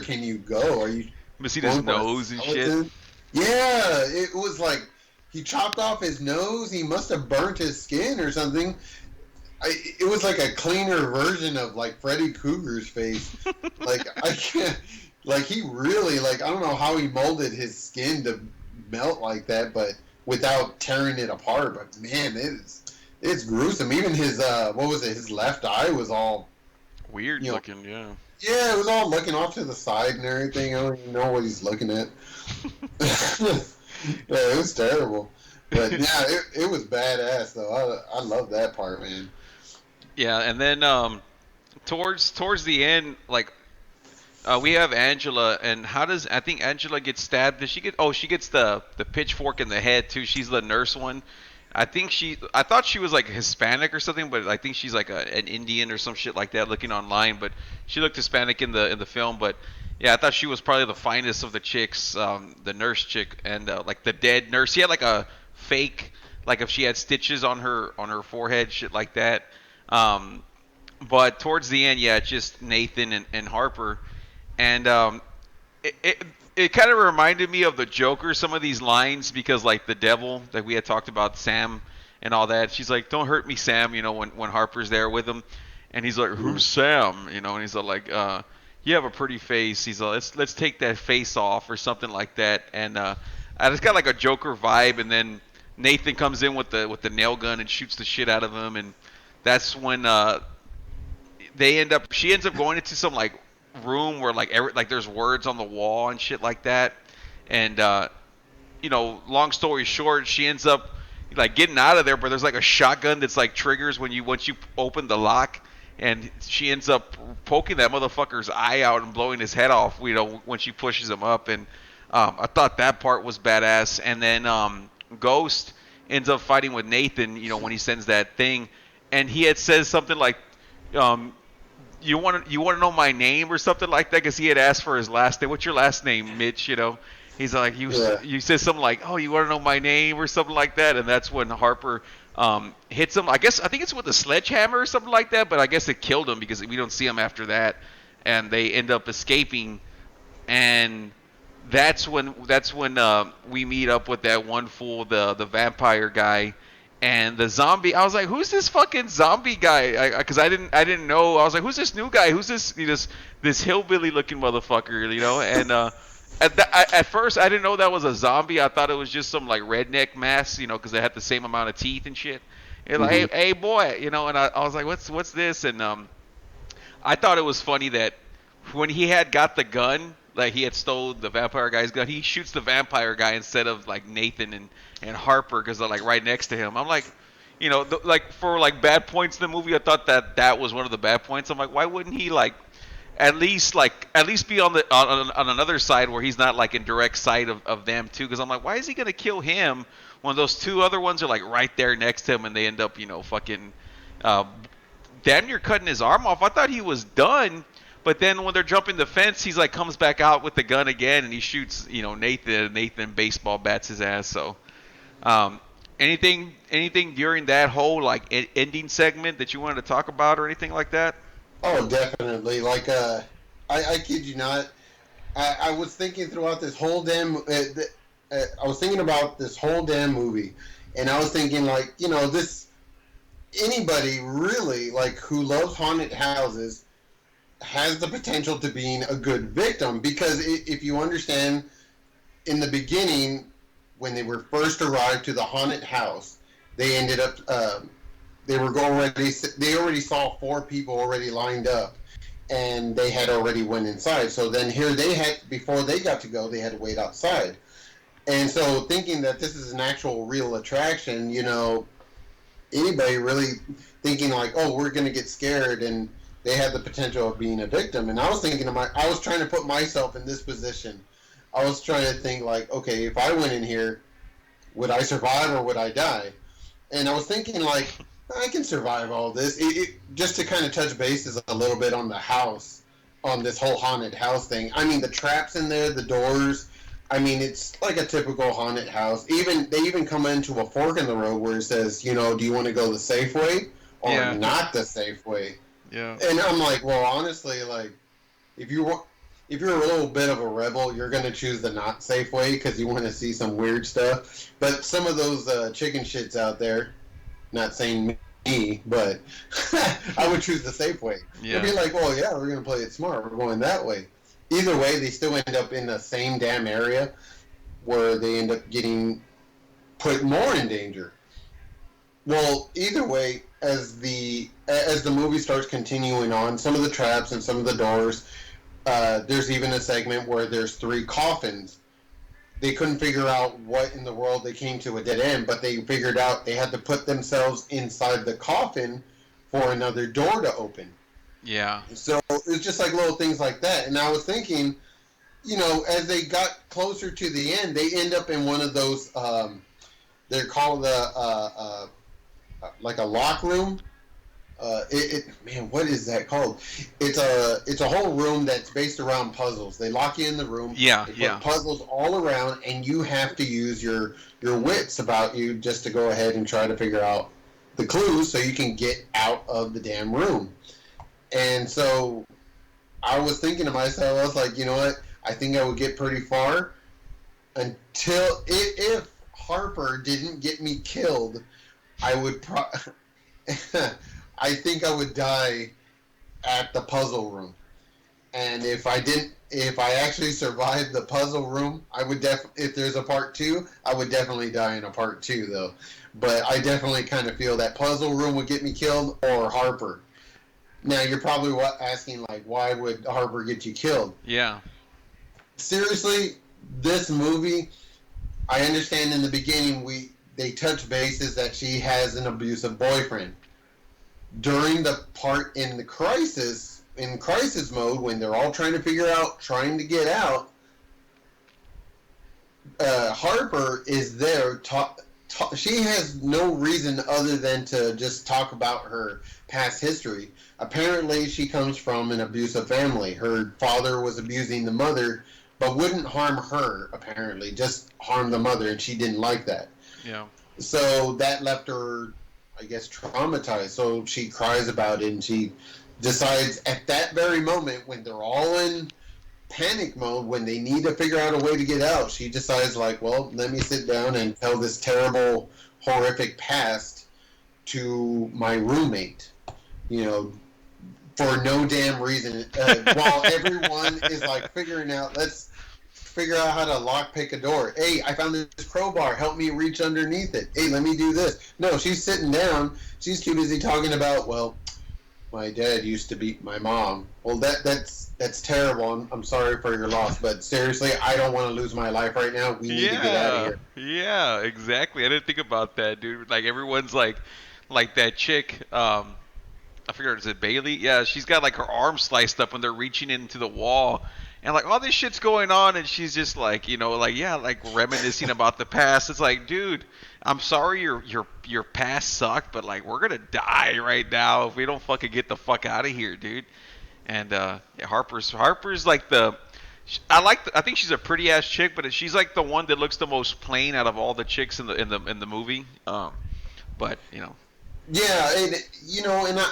can you go? Are you?" But see his nose and shit. Yeah, it was like he chopped off his nose. He must have burnt his skin or something. It was like a cleaner version of like Freddy Krueger's face. Like I can't. Like he really like I don't know how he molded his skin to melt like that, but without tearing it apart. But man, it's gruesome. Even his what was it? His left eye was all Weird you know. looking, yeah. Yeah, it was all looking off to the side and everything. I don't even know what he's looking at. Yeah, it was terrible. But yeah, it was badass though. I love that part, man. Yeah, and then towards the end, like we have Angela, and how does I think Angela gets stabbed? Does she get? Oh, she gets the pitchfork in the head too. She's the nurse one. I thought she was like Hispanic or something, but I think she's like an Indian or some shit like that. Looking online, but she looked Hispanic in the film. But yeah, I thought she was probably the finest of the chicks, the nurse chick, and like the dead nurse. She had like a fake, like if she had stitches on her forehead, shit like that. Um, but towards the end, yeah, just Nathan and Harper. And it kind of reminded me of the Joker, some of these lines, because like the devil that we had talked about, Sam and all that. She's like, "Don't hurt me, Sam," when Harper's there with him, and he's like, "Who's Sam?" And he's like, "You have a pretty face." He's like, "Let's take that face off," or something like that. And I just got like a Joker vibe. And then Nathan comes in with the nail gun and shoots the shit out of him, and that's when she ends up going into some like room where like there's words on the wall and shit like that. And long story short, she ends up like getting out of there, but there's like a shotgun that's like triggers once you open the lock, and she ends up poking that motherfucker's eye out and blowing his head off, when she pushes him up. And I thought that part was badass. And then Ghost ends up fighting with Nathan, when he sends that thing, and he had says something like, you want to know my name or something like that, because he had asked for his last name. What's your last name, Mitch? He's like, you said something like, oh, you want to know my name or something like that. And that's when Harper hits him. I think it's with a sledgehammer or something like that, but I guess it killed him because we don't see him after that, and they end up escaping. And that's when we meet up with that one fool, the vampire guy. And the zombie, I was like, "Who's this fucking zombie guy?" Because I didn't know. I was like, "Who's this new guy? Who's this hillbilly looking motherfucker?" And at first I didn't know that was a zombie. I thought it was just some like redneck mask, because they had the same amount of teeth and shit. And like, hey boy, And I was like, "What's this?" And I thought it was funny that when he had got the gun, like he had stole the vampire guy's gun, he shoots the vampire guy instead of like Nathan and Harper, because they're like right next to him. I'm like, like for like bad points in the movie, I thought that was one of the bad points. I'm like, why wouldn't he like at least be on another side where he's not like in direct sight of them too? Because I'm like, why is he gonna kill him when those two other ones are like right there next to him, and they end up fucking damn near cutting his arm off. I thought he was done. But then when they're jumping the fence, he's like comes back out with the gun again, and he shoots Nathan. Nathan baseball bats his ass. So anything during that whole like ending segment that you wanted to talk about or anything like that? Oh, definitely. Like I kid you not. I was thinking throughout this whole damn. I was thinking about this whole damn movie, and I was thinking like this anybody really like who loves haunted houses has the potential to being a good victim, because if you understand, in the beginning, when they were first arrived to the haunted house, they ended up they already saw 4 people already lined up, and they had already went inside. So then here they had, before they got to go, they had to wait outside. And so thinking that this is an actual real attraction, anybody really thinking like, oh, we're going to get scared, and they had the potential of being a victim. And I was thinking I was trying to put myself in this position. I was trying to think like, okay, if I went in here, would I survive or would I die? And I was thinking like, I can survive all this. Just to kind of touch bases a little bit on the house, on this whole haunted house thing. I mean, the traps in there, the doors. I mean, it's like a typical haunted house. They even come into a fork in the road where it says, do you want to go the safe way or not the safe way? Yeah. And I'm like, well, honestly, like, if you're a little bit of a rebel, you're going to choose the not safe way because you want to see some weird stuff. But some of those chicken shits out there, not saying me, but I would choose the safe way. Yeah. It'd be like, well, yeah, we're going to play it smart. We're going that way. either way, they still end up in the same damn area where they end up getting put more in danger. Well, either way, as the movie starts continuing on, some of the traps and some of the doors, there's even a segment where there's three coffins. They couldn't figure out what in the world they came to a dead end, but they figured out they had to put themselves inside the coffin for another door to open. Yeah. So it's just like little things like that. And I was thinking, as they got closer to the end, they end up in one of those. They're called like a lock room. Man, what is that called? It's a whole room that's based around puzzles. They lock you in the room. Yeah, they put yeah. puzzles all around, and you have to use your wits about you just to go ahead and try to figure out the clues so you can get out of the damn room. And so I was thinking to myself, I was like, you know what? I think I would get pretty far until if Harper didn't get me killed, I would I think I would die at the puzzle room. And if I actually survived the puzzle room, I would if there's a part 2, I would definitely die in a part 2 though. But I definitely kind of feel that puzzle room would get me killed or Harper. Now you're probably asking like, why would Harper get you killed? Yeah. Seriously, this movie, I understand in the beginning they touch bases that she has an abusive boyfriend. During the part in crisis mode, when they're all trying to get out, Harper is there. She has no reason other than to just talk about her past history. Apparently, she comes from an abusive family. Her father was abusing the mother, but wouldn't harm her, apparently, just harm the mother, and she didn't like that. Yeah. So that left her, I guess, traumatized. So she cries about it, and she decides at that very moment, when they're all in panic mode, when they need to figure out a way to get out, she decides, like, well, let me sit down and tell this terrible, horrific past to my roommate, for no damn reason. While everyone is, like, let's figure out how to lockpick a door. Hey, I found this crowbar. Help me reach underneath it. Hey, let me do this. No, she's sitting down. She's too busy talking about, well, my dad used to beat my mom. Well, that's terrible. I'm sorry for your loss, but seriously, I don't want to lose my life right now. We need to get out of here. Yeah, exactly. I didn't think about that, dude. Like everyone's like that chick. I forget, is it Bailey? Yeah, she's got like her arm sliced up when they're reaching into the wall, and like all this shit's going on, and she's just like, like reminiscing about the past. It's like, dude, I'm sorry your past sucked, but like we're gonna die right now if we don't fucking get the fuck out of here, dude. And yeah, Harper's like I think she's a pretty ass chick, but she's like the one that looks the most plain out of all the chicks in the movie. But Yeah, and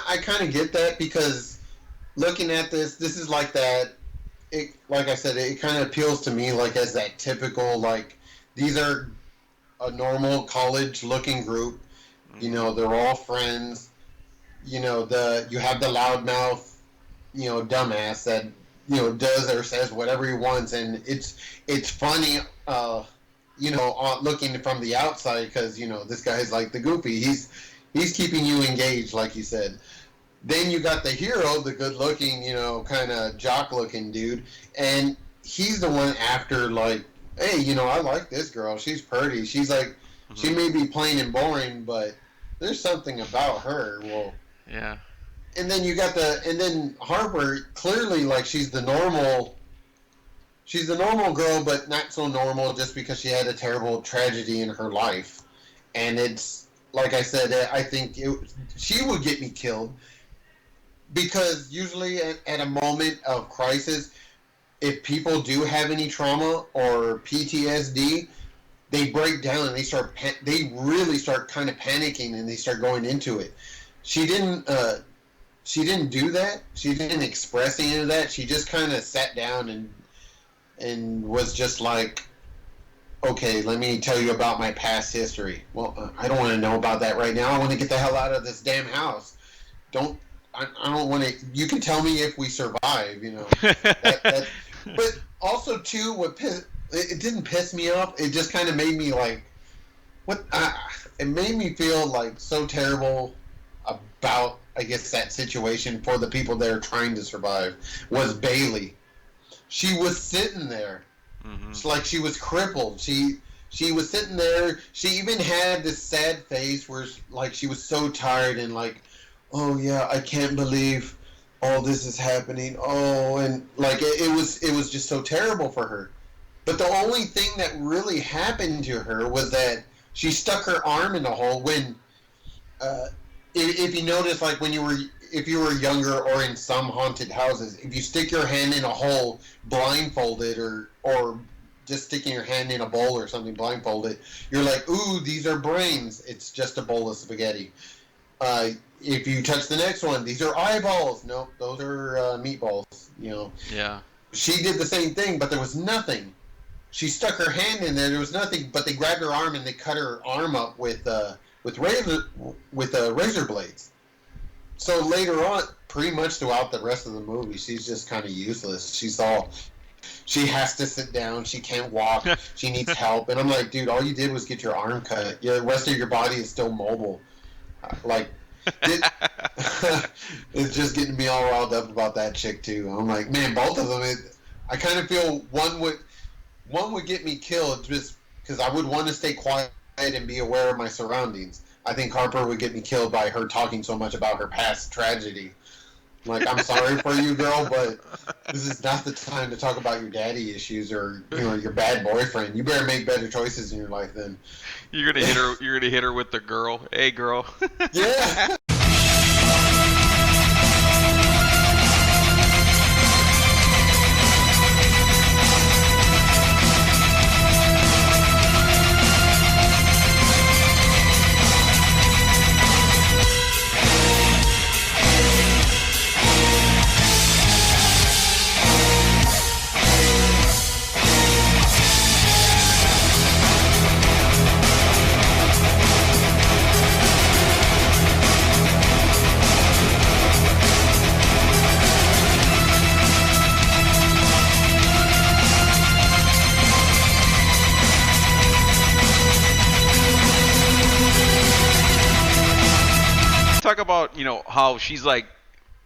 I kind of get that because looking at this is like that. Like I said, it kind of appeals to me like as that typical, like, these are a normal college-looking group. They're all friends. You have the loudmouth, dumbass that does or says whatever he wants, and it's funny. Looking from the outside because this guy's like the goofy. He's keeping you engaged, like you said. Then you got the hero, the good-looking, kind of jock-looking dude, and he's the one after, like, hey, I like this girl. She's pretty. She's like, she may be plain and boring, but there's something about her. Well, yeah. And then and then Harper, clearly, like, she's the normal girl, but not so normal just because she had a terrible tragedy in her life. And it's, like I said, I think she would get me killed. Because usually at a moment of crisis, if people do have any trauma or PTSD, they break down and they really start kind of panicking and they start going into it. She didn't do that. She didn't express any of that. She just kind of sat down and was just like, okay, let me tell you about my past history. Well, I don't want to know about that right now. I want to get the hell out of this damn house. I don't want to. You can tell me if we survive. But also too, it didn't piss me off. It just kind of made me like, what? It made me feel like so terrible about, I guess, that situation for the people that are trying to survive. Was Bailey? She was sitting there, like she was crippled. She was sitting there. She even had this sad face where, like, she was so tired and like, oh yeah, I can't believe all this is happening. Oh, and like it was just so terrible for her. But the only thing that really happened to her was that she stuck her arm in the hole when, if you notice, like if you were younger or in some haunted houses, if you stick your hand in a hole blindfolded or just sticking your hand in a bowl or something blindfolded, you're like, ooh, these are brains. It's just a bowl of spaghetti. If you touch the next one, these are eyeballs. Nope, those are meatballs. You know. Yeah. She did the same thing, but there was nothing. She stuck her hand in there. There was nothing, but they grabbed her arm and they cut her arm up with razor blades. So later on, pretty much throughout the rest of the movie, she's just kind of useless. She has to sit down. She can't walk. She needs help. And I'm like, dude, all you did was get your arm cut. The rest of your body is still mobile. It's just getting me all riled up about that chick too. I'm like, man, both of them. I kind of feel one would get me killed just because I would want to stay quiet and be aware of my surroundings. I think Harper would get me killed by her talking so much about her past tragedy. Like, I'm sorry for you, girl, but this is not the time to talk about your daddy issues or your bad boyfriend. You better make better choices in your life then. You're gonna hit her. You're gonna hit her with the girl. Hey, girl. Yeah. Talk about how she's like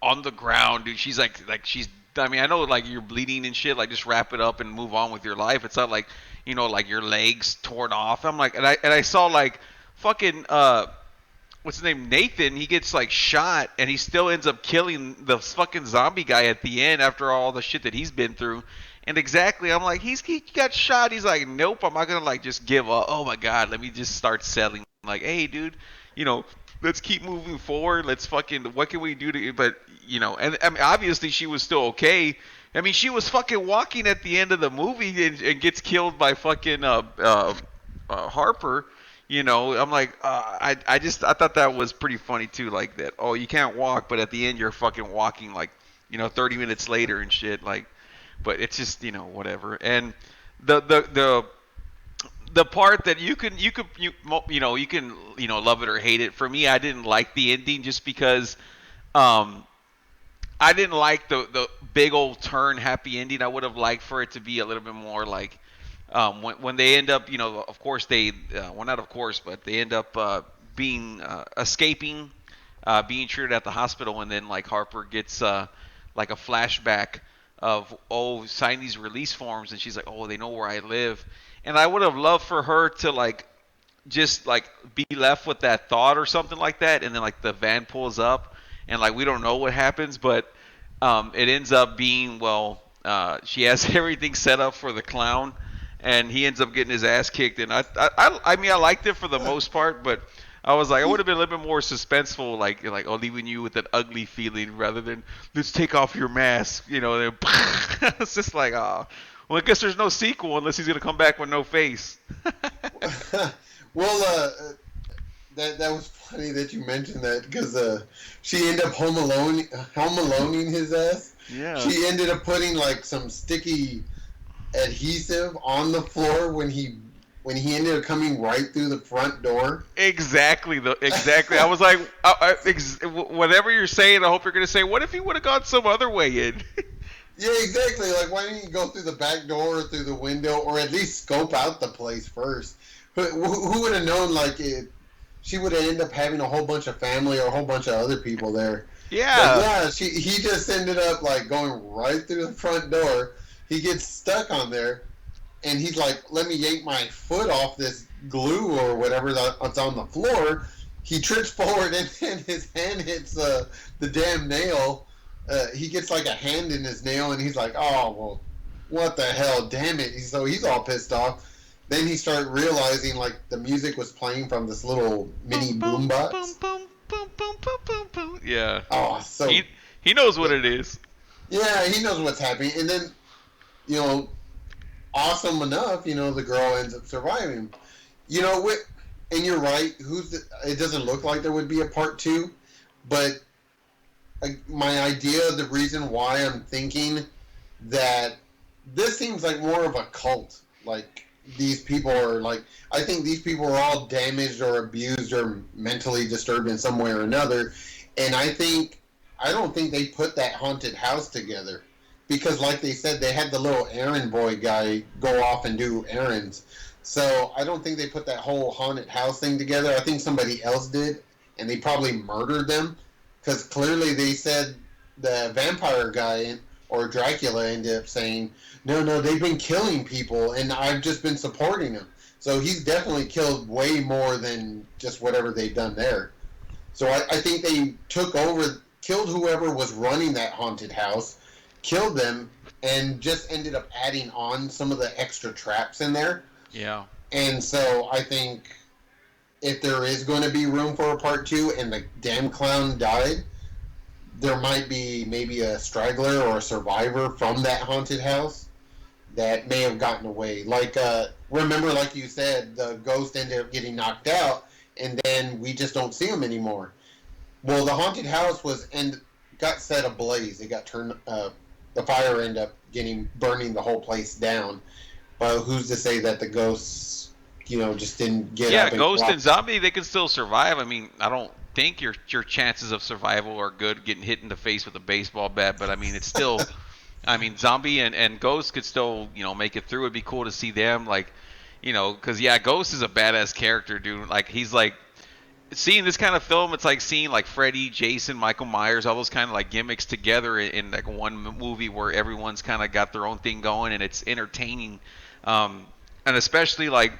on the ground, dude. She's like she's. I mean, I know like you're bleeding and shit. Like, just wrap it up and move on with your life. It's not like like your legs torn off. I'm like, and I saw like fucking what's his name, Nathan. He gets like shot and he still ends up killing the fucking zombie guy at the end after all the shit that he's been through. And exactly, I'm like, he got shot. He's like, nope, I'm not gonna like just give up. Oh my god, let me just start selling. Like, hey, dude, let's keep moving forward. Let's fucking, what can we do to, but, and I mean, obviously she was still okay. I mean, she was fucking walking at the end of the movie and gets killed by fucking Harper. I'm like, I thought that was pretty funny too. Like that, oh, you can't walk, but at the end you're fucking walking like, 30 minutes later and shit. Like, but it's just, whatever. And the part that you can love it or hate it. For me, I didn't like the ending just because I didn't like the big old turn happy ending. I would have liked for it to be a little bit more like when they end up, of course they well, not of course, but they end up being escaping, being treated at the hospital, and then like Harper gets like a flashback of, oh, sign these release forms, and she's like, oh, they know where I live. And I would have loved for her to like just like be left with that thought or something like that, and then like the van pulls up and like we don't know what happens, but it ends up being, well, she has everything set up for the clown, and he ends up getting his ass kicked. And I mean, I liked it for the most part, but I was like, I would have been a little bit more suspenseful, like oh, leaving you with an ugly feeling rather than let's take off your mask, Then, it's just like, oh. Well, I guess there's no sequel unless he's gonna come back with no face. Well, that was funny that you mentioned that because she ended up home aloneing his ass. Yeah. She ended up putting like some sticky adhesive on the floor when he ended up coming right through the front door. Exactly. I was like, whatever you're saying, I hope you're gonna say, what if he would have gone some other way in? Yeah, exactly. Like, why didn't you go through the back door or through the window, or at least scope out the place first? Who would have known? Like, she would have ended up having a whole bunch of family or a whole bunch of other people there. But Yeah. yeah, he just ended up like going right through the front door. He gets stuck on there, and he's like, "Let me yank my foot off this glue or whatever that's on the floor." He trips forward, and his hand hits the damn nail. He gets like a hand in his nail, and he's like, "Oh well, what the hell? Damn it!" So he's all pissed off. Then he started realizing like the music was playing from this little mini Boom, boom, boombox. boom, boom, boom, boom, boom, boom, boom. Yeah. Oh, so He knows what it is. yeah, he knows what's happening. And then, you know, awesome enough, the girl ends up surviving. You know, and you're right. It doesn't look like there would be a part two, but my idea, the reason why I'm thinking that this seems like more of a cult. Like, these people are like, I think these people are all damaged or abused or mentally disturbed in some way or another. And I don't think they put that haunted house together. Because, like they said, they had the little errand boy guy go off and do errands. So I don't think they put that whole haunted house thing together. I think somebody else did, and they probably murdered them. Because clearly they said the vampire guy or Dracula ended up saying, no, they've been killing people, and I've just been supporting them. So he's definitely killed way more than just whatever they've done there. So I think they took over, killed whoever was running that haunted house, killed them, and just ended up adding on some of the extra traps in there. Yeah. And so I think if there is going to be room for a part two and the damn clown died, there might be maybe a straggler or a survivor from that haunted house that may have gotten away. Like, remember, like you said, the ghost ended up getting knocked out, and then we just don't see him anymore. Well, the haunted house got set ablaze. It got turned. The fire ended up burning the whole place down. But who's to say that the ghosts, just didn't get up? Yeah, ghost and zombie, they can still survive. I mean, I don't think your chances of survival are good getting hit in the face with a baseball bat, but I mean, it's still. I mean, zombie and ghost could still, make it through. It'd be cool to see them, like, because yeah, Ghost is a badass character, dude. Like, he's like, seeing this kind of film, it's like seeing like Freddy, Jason, Michael Myers, all those kind of like gimmicks together in like one movie where everyone's kind of got their own thing going and it's entertaining. And especially like,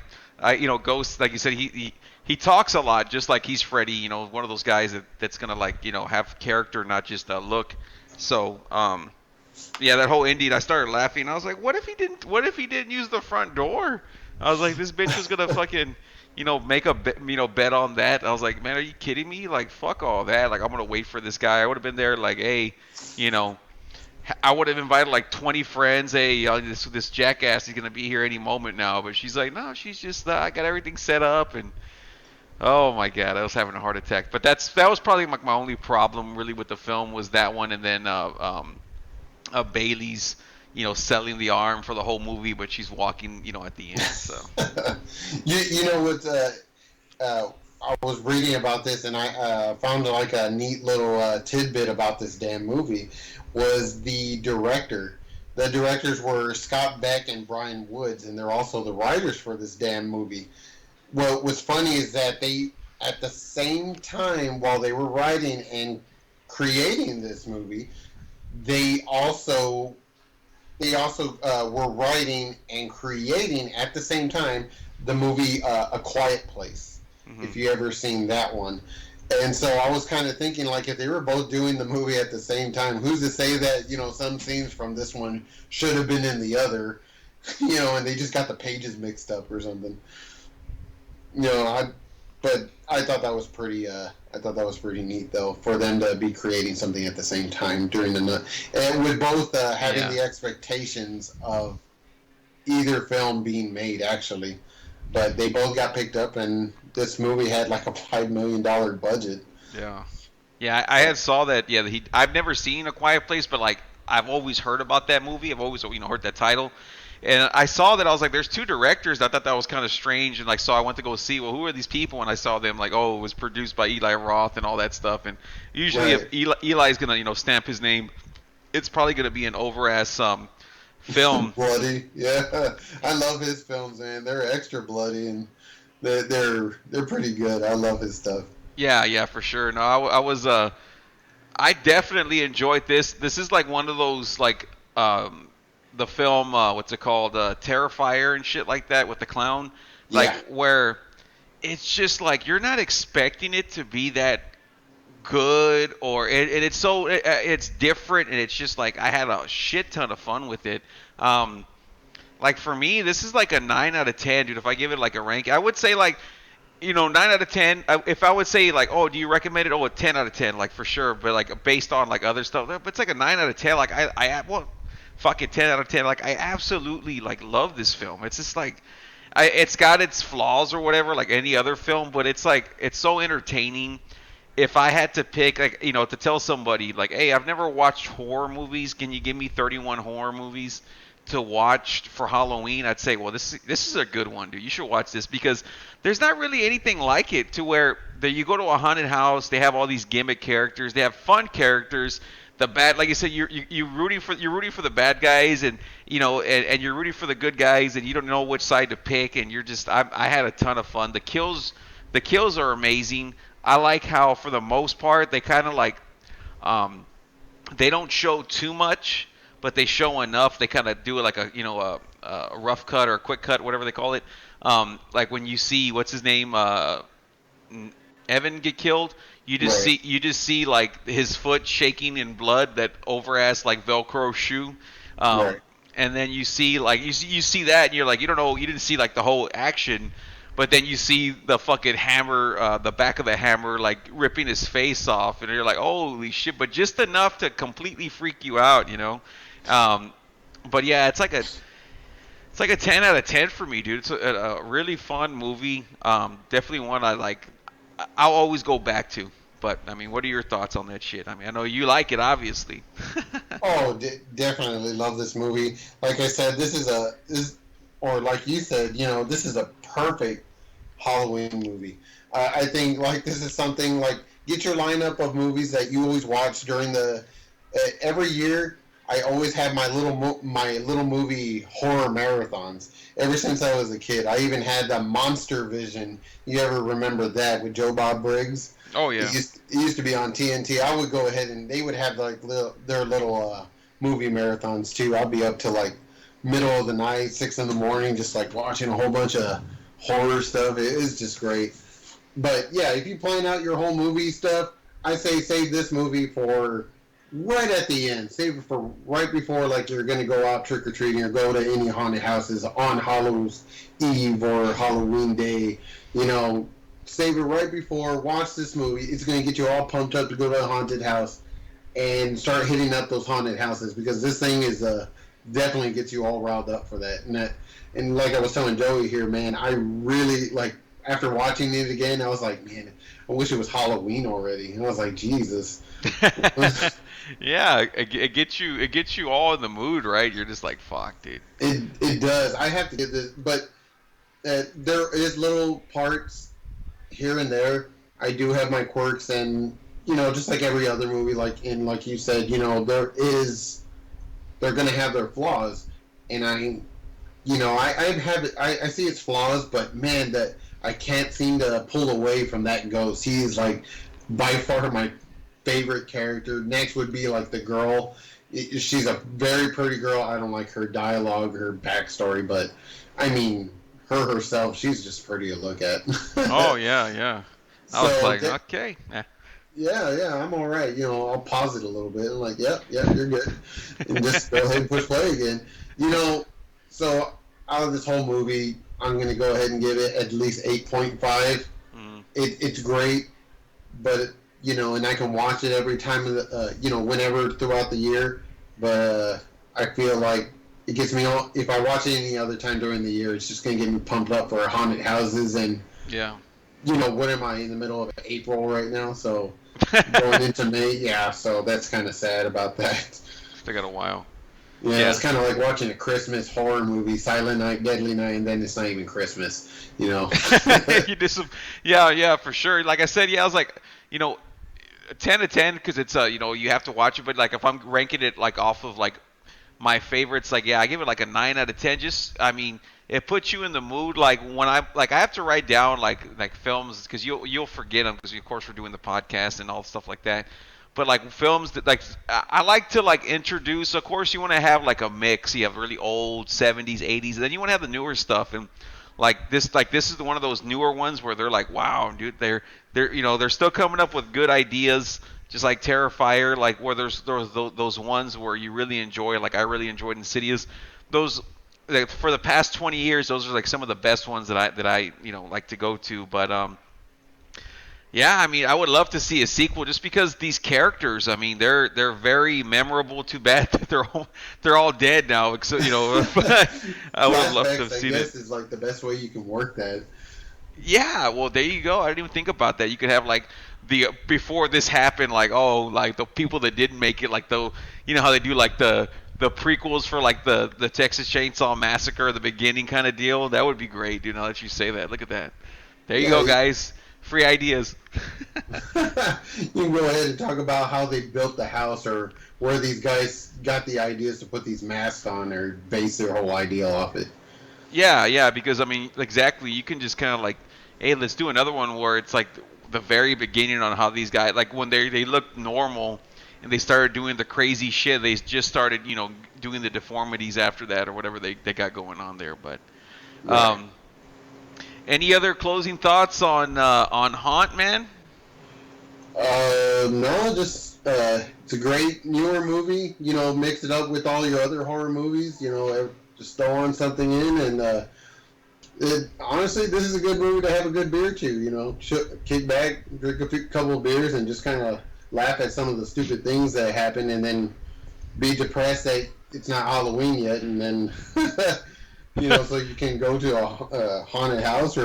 Ghost, like you said, he talks a lot, just like he's Freddy. One of those guys that's gonna like, have character, not just a look. So, yeah, that whole ending, I started laughing. I was like, what if he didn't use the front door? I was like, this bitch was gonna fucking, make a bet on that. I was like, man, are you kidding me? Like, fuck all that. Like, I'm gonna wait for this guy. I would have been there, like, hey, I would have invited like 20 friends. Hey, this jackass is gonna be here any moment now. But she's like, no, she's just, I got everything set up, and oh my god, I was having a heart attack. But that was probably like my only problem really with the film was that one, and then Bailey's, selling the arm for the whole movie, but she's walking, at the end. So you know what? I was reading about this, and I found like a neat little tidbit about this damn movie. Was the director? The directors were Scott Beck and Bryan Woods, and they're also the writers for this damn movie. What was funny is that they, at the same time, while they were writing and creating this movie, they also were writing and creating at the same time the movie A Quiet Place. Mm-hmm. If you ever seen that one. And so I was kind of thinking, like, if they were both doing the movie at the same time, who's to say that, some scenes from this one should have been in the other, and they just got the pages mixed up or something. But I thought that was pretty. I thought that was pretty neat, though, for them to be creating something at the same time during the, and with both having the expectations of either film being made, actually. But they both got picked up, and this movie had like a $5 million budget. Yeah, yeah, I had saw that. Yeah, I've never seen A Quiet Place, but like I've always heard about that movie. I've always heard that title. And I saw that, I was like, there's two directors. I thought that was kind of strange. And like, so I went to go see, well, who are these people? And I saw them like, oh, it was produced by Eli Roth and all that stuff. And usually if Eli's going to, stamp his name it's probably gonna be an over ass film. Bloody, yeah. I love his films, man. They're extra bloody and they're pretty good. I love his stuff. Yeah, yeah, for sure. No, I was I definitely enjoyed this. This is like one of those like the film what's it called Terrifier and shit like that with the clown, like Yeah, where it's just like you're not expecting it to be that good and it's so it's different and it's just like I had a shit ton of fun with it. Like for me, this is like a 9 out of 10, dude. If I give it like a rank, I would say like 9 out of 10. If I would say like, oh, do you recommend it? Oh, a 10 out of 10, like for sure. But like based on like other stuff, but it's like a 9 out of 10. Like well, fucking 10 out of 10. Like I absolutely like love this film. It's just like, it's got its flaws or whatever, like any other film, but it's like it's so entertaining. If I had to pick, like to tell somebody like, hey, I've never watched horror movies. Can you give me 31 horror movies to watch for Halloween? I'd say, well, this is a good one, dude. You should watch this because there's not really anything like it to where you go to a haunted house, they have all these gimmick characters, they have fun characters. The bad, like you said, you're rooting for the bad guys, and and you're rooting for the good guys, and you don't know which side to pick, and you're just I had a ton of fun. The kills are amazing. I like how for the most part they kind of like um, they don't show too much, but they show enough. They kind of do it like a rough cut or a quick cut, whatever they call it. Like when you see what's his name, Evan get killed, right, you just see like his foot shaking in blood, that over ass like Velcro shoe. Um, right. and then you see like you see that, and you're like, you don't know, you didn't see like the whole action. But then you see the fucking hammer, the back of the hammer, like ripping his face off, and you're like, "Holy shit!" But just enough to completely freak you out. Um, but yeah, it's like a 10 out of 10 for me, dude. It's a really fun movie. Definitely one I like. I'll always go back to. But I mean, what are your thoughts on that shit? I mean, I know you like it, obviously. Oh, definitely love this movie. Like I said, or like you said, this is a perfect Halloween movie. I think like this is something like get your lineup of movies that you always watch during the every year. I always have my little movie horror marathons. Ever since I was a kid, I even had the Monster Vision. You ever remember that with Joe Bob Briggs? Oh yeah. It used to be on TNT. I would go ahead and they would have like their little movie marathons too. I'd be up to like middle of the night, 6 in the morning, just like watching a whole bunch of horror stuff. It is just great. But yeah, if you plan out your whole movie stuff, I say save this movie for right at the end. Save it for right before like you're gonna go out trick or treating or go to any haunted houses on Halloween's Eve or Halloween Day. You know, save it right before. Watch this movie. It's gonna get you all pumped up to go to a haunted house and start hitting up those haunted houses because this thing is definitely gets you all riled up for that. And like I was telling Joey here, man, I really like after watching it again, I was like, man, I wish it was Halloween already. And I was like, Jesus. Yeah, it gets you all in the mood, right? You're just like, fuck, dude. It does. I have to get this, but there is little parts here and there. I do have my quirks, and just like every other movie, like you said, they're gonna have their flaws, and I see its flaws, but man, that I can't seem to pull away from that ghost. He's like by far my favorite character. Next would be like the girl. She's a very pretty girl. I don't like her dialogue, her backstory, but I mean, her herself, she's just pretty to look at. Oh yeah, yeah. I was like, okay. Yeah, I'm all right. I'll pause it a little bit. I'm like, yep, you're good, and just go ahead and push play again. So out of this whole movie, I'm gonna go ahead and give it at least 8.5. Mm. It's great, but and I can watch it every time of the, whenever throughout the year. But I feel like it gets me all. If I watch it any other time during the year, it's just gonna get me pumped up for haunted houses and. Yeah. What am I in the middle of April right now? So going into May, yeah. So that's kind of sad about that. Still got a while. Yeah, it's kind of like watching a Christmas horror movie, Silent Night, Deadly Night, and then it's not even Christmas. You just, yeah, for sure. Like I said, yeah, I was like, 10 to 10 because it's you have to watch it. But like if I'm ranking it like off of like my favorites, like yeah, I give it like a 9 out of 10. Just I mean, it puts you in the mood. Like when I have to write down like films because you'll forget them because of course we're doing the podcast and all stuff like that. But like films that like I like to like introduce. Of course, you want to have like a mix. You have really old 70s, 80s, and then you want to have the newer stuff. And like this is one of those newer ones where they're like, wow, dude, they're still coming up with good ideas, just like Terrifier. Like where there's those ones where you really enjoy. Like I really enjoyed Insidious. Those like, for the past 20 years, those are like some of the best ones that I like to go to. But yeah, I mean, I would love to see a sequel just because these characters. I mean, they're very memorable. Too bad that they're all dead now. So I would have loved to have Flashbacks, I seen guess, it. is like the best way you can work that. Yeah, well, there you go. I didn't even think about that. You could have like the before this happened, like like the people that didn't make it, like how they do like the prequels for like the Texas Chainsaw Massacre, the beginning kind of deal. That would be great, dude. Now that you say that, look at that. There you go, Yeah, guys. Free ideas. you can go ahead and talk about how they built the house or where these guys got the ideas to put these masks on or base their whole idea off it. Yeah, because I mean, exactly. You can just kind of like, hey, let's do another one where it's like the very beginning on how these guys, like when they looked normal and they started doing the crazy shit, they just started, doing the deformities after that or whatever they got going on there. But Right. any other closing thoughts on Haunt, man? No, just it's a great newer movie. Mix it up with all your other horror movies. Just throw on something in, and honestly, this is a good movie to have a good beer to. Kick back, drink a couple of beers, and just kind of laugh at some of the stupid things that happen, and then be depressed that it's not Halloween yet, and then so you can go to a haunted house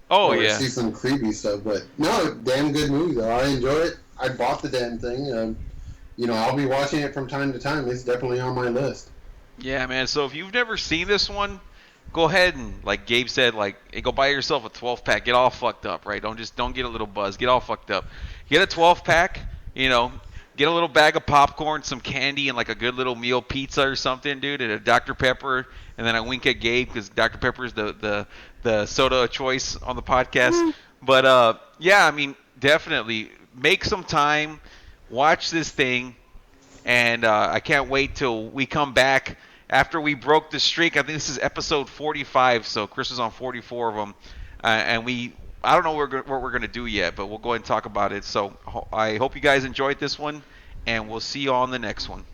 Oh or yeah, see some creepy stuff. But no, damn good movie though. I enjoy it. I bought the damn thing. I'll be watching it from time to time. It's definitely on my list. yeah, man. So if you've never seen this one, go ahead and like Gabe said, like hey, go buy yourself a 12 pack. Get all fucked up, right? Don't get a little buzz. Get all fucked up. Get a 12 pack. Get a little bag of popcorn, some candy, and like a good little meal pizza or something, dude, and a Dr Pepper, and then I wink at Gabe because Dr Pepper is the soda of choice on the podcast. But yeah, I mean, definitely make some time, watch this thing, and I can't wait till we come back after we broke the streak. I think this is episode 45, so Chris was on 44 of them, and I don't know what we're gonna do yet, but we'll go ahead and talk about it. So I hope you guys enjoyed this one, and we'll see you on the next one.